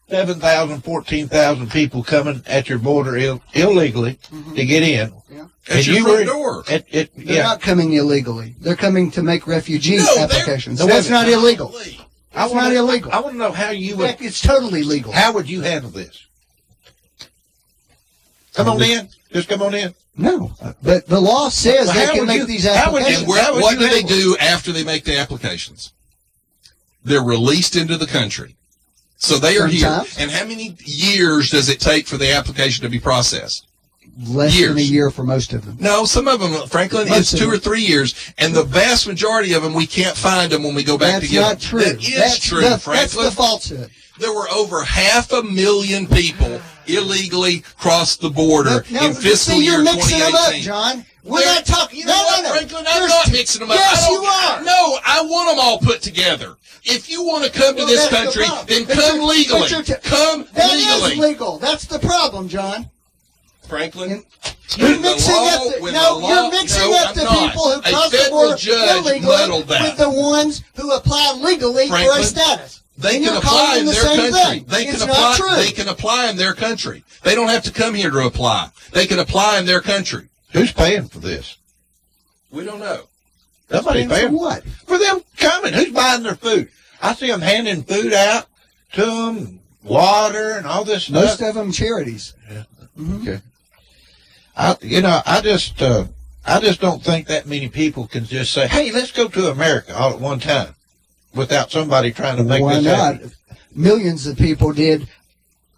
7,000, 14,000 people coming at your border illegally to get in, At your front door. They're not coming illegally. They're coming to make refugee No, they're- applications. So that's not illegal. I It's not illegal. I want to know how you In would. fact, it's totally legal. How would you handle this? Come on in. Just come on in. No, but the law says Well, they how can would make you- these how would you- applications. What do they do after they make the applications? They're released into the country. So they are Sometimes. here. And how many years does it take for the application to be processed? Less than a year for most of them. No, some of them, Franklin, Most it's of 2 them. or 3 years. And the vast majority of them, we can't find them when we go back That's to get not them. true. That is That's true, That's Franklin. the falsehood. There were over 500,000 people illegally crossed the border Now, in fiscal see, you're year mixing them up, 2018. John. We're They're- not talking. You know what, Franklin? I'm not mixing them up. Yes, I you don't- are. No, I want them all put together. If you want to come to Well, this that's the country, problem. then But come you're- legally. but you're Come That legally. is legal. That's the problem, John. Franklin, You're when the mixing law- up the, when no, the you're law- mixing no, up I'm the not. people who A cross the federal border judge illegally muddled that. with the ones who apply legally for a Franklin, status. They And can you're apply calling in the their same country. thing. They It's can not apply. true. They can apply in their country. They don't have to come here to apply. They can apply in their country. Who's paying for this? We don't know. Somebody's Paying for paying what? for them coming. Who's buying their food? I see them handing food out to them, water and all this stuff. Most of them charities. Okay. I just don't think that many people can just say, "Hey, let's go to America all at one time," without somebody trying to make Why this not? happen. Millions of people did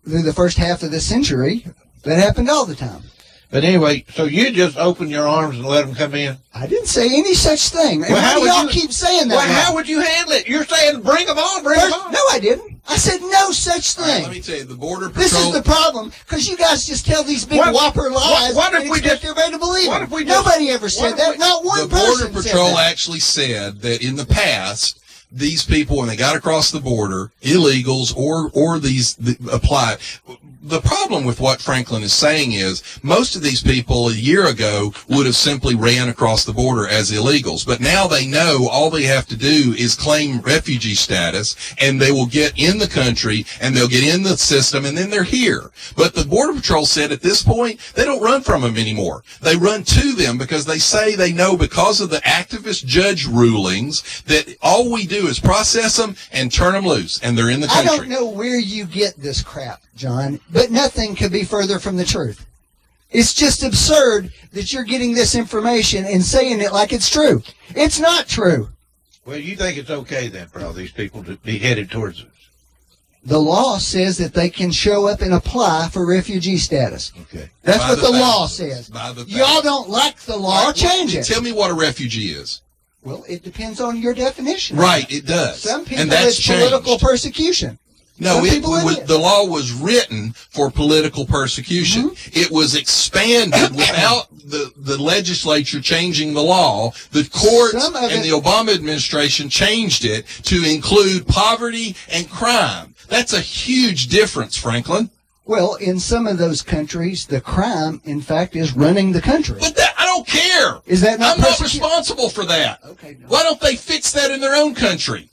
through the first half of this century. That happened all the time. But anyway, so you just open your arms and let them come in? I didn't say any such thing. Well, how would y'all you keep saying that? Well, how would you handle it? You're saying bring them on, bring them on. No, I didn't. I said no such thing. All right, let me tell you, the Border Patrol. This is the problem, because you guys just tell these big whopper lies and expect everybody to believe them. Nobody ever said that. Not one person The Border Patrol said that. actually said that in the past, these people, when they got across the border, illegals or these apply. The problem with what Franklin is saying is most of these people a year ago would have simply ran across the border as illegals. But now they know all they have to do is claim refugee status, and they will get in the country, and they'll get in the system, and then they're here. But the Border Patrol said at this point, they don't run from them anymore. They run to them because they say they know because of the activist judge rulings that all we do is process them and turn them loose, and they're in the country. I don't know where you get this crap, John, but nothing could be further from the truth. It's just absurd that you're getting this information and saying it like it's true. It's not true. Well, you think it's okay then for all these people to be headed towards us? The law says that they can show up and apply for refugee status. Okay. That's By what the the law thousands. says. By the Y'all don't like the law, change it. Tell me what a refugee is. Well, it depends on your definition. Right, it does. Some people, and that's it's political changed. persecution. No, Some people the law was written for political persecution. Mm-hmm. It was expanded without the legislature changing the law. The courts and the Obama administration changed it to include poverty and crime. That's a huge difference, Franklin. Well, in some of those countries, the crime, in fact, is running the country. But I don't care. Is that not I'm not responsible for that. Okay. No. Why don't they fix that in their own country?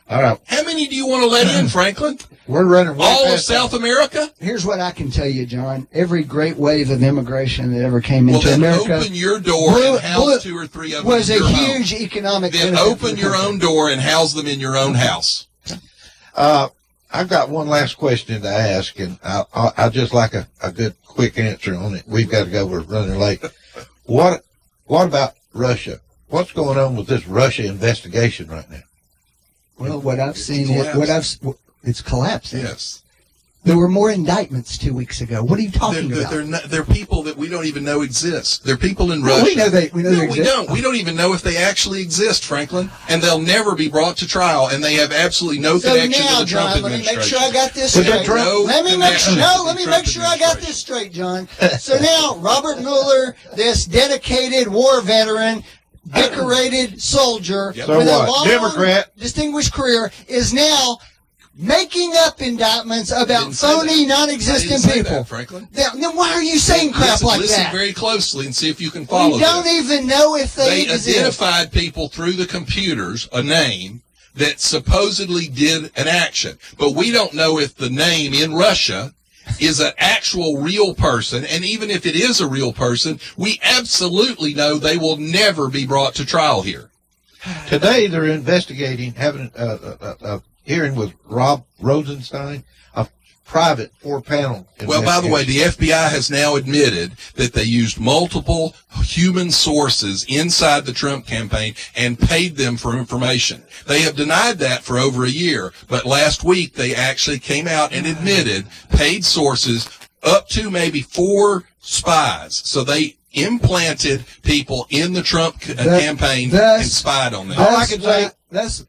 All right. How many do you want to let in, Franklin? We're running way all of past South America? Here's what I can tell you, John. Every great wave of immigration that ever came into then America open your door and house 2 or 3 of them was in a your huge home. economic Then benefit open for the your country. own door and house them in your own house. I've got one last question to ask, and I'll just like a good quick answer on it. We've got to go. We're running late. What about Russia? What's going on with this Russia investigation right now? Well, what I've seen it's collapsing. Yes. There were more indictments 2 weeks ago. What are you talking about? They're people that we don't even know exist. They're people in Well, Russia. we know they exist. We don't. We don't even know if they actually exist, Franklin. And they'll never be brought to trial. And they have absolutely no connection now, to the Trump John, let me administration. make sure I got this With the straight. Trump- Let me make sure. connection No, to let the me Trump make sure I got this straight, John. So now, Robert Mueller, this dedicated war veteran, decorated soldier So with what? a long, Democrat. distinguished career, is now making up indictments about phony, non-existent people. Franklin. Then why are you saying crap like listen that? very closely and see if you can follow We don't this. even know if they They exist. identified people through the computers, a name that supposedly did an action. But we don't know if the name in Russia is an actual real person. And even if it is a real person, we absolutely know they will never be brought to trial here. Today they're investigating, having a hearing with Rob Rosenstein, a private 4-panel. Well, by the way, the FBI has now admitted that they used multiple human sources inside the Trump campaign and paid them for information. They have denied that for over a year, but last week they actually came out and admitted paid sources up to maybe 4 spies. So they implanted people in the Trump campaign and spied on them. All I can say, That's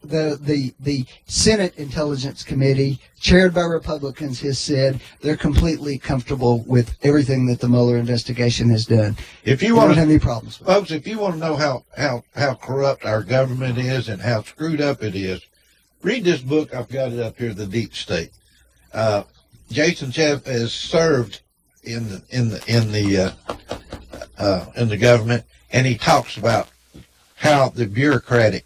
the Senate Intelligence Committee, chaired by Republicans, has said they're completely comfortable with everything that the Mueller investigation has done. if you They want don't to, have any problems with it. folks, if you want to know how corrupt our government is and how screwed up it is, read this book. I've got it up here, The Deep State. Jason Chev has served in the government, and he talks about how the bureaucratic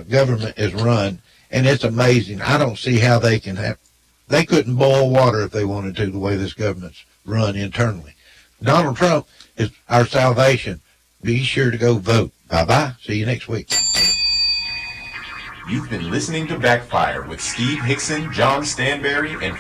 government is run, and it's amazing. I don't see how they couldn't boil water if they wanted to, the way this government's run internally. Donald Trump is our salvation. Be sure to go vote. Bye-bye. See you next week. You've been listening to Backfire with Steve Hickson, John Stanberry, and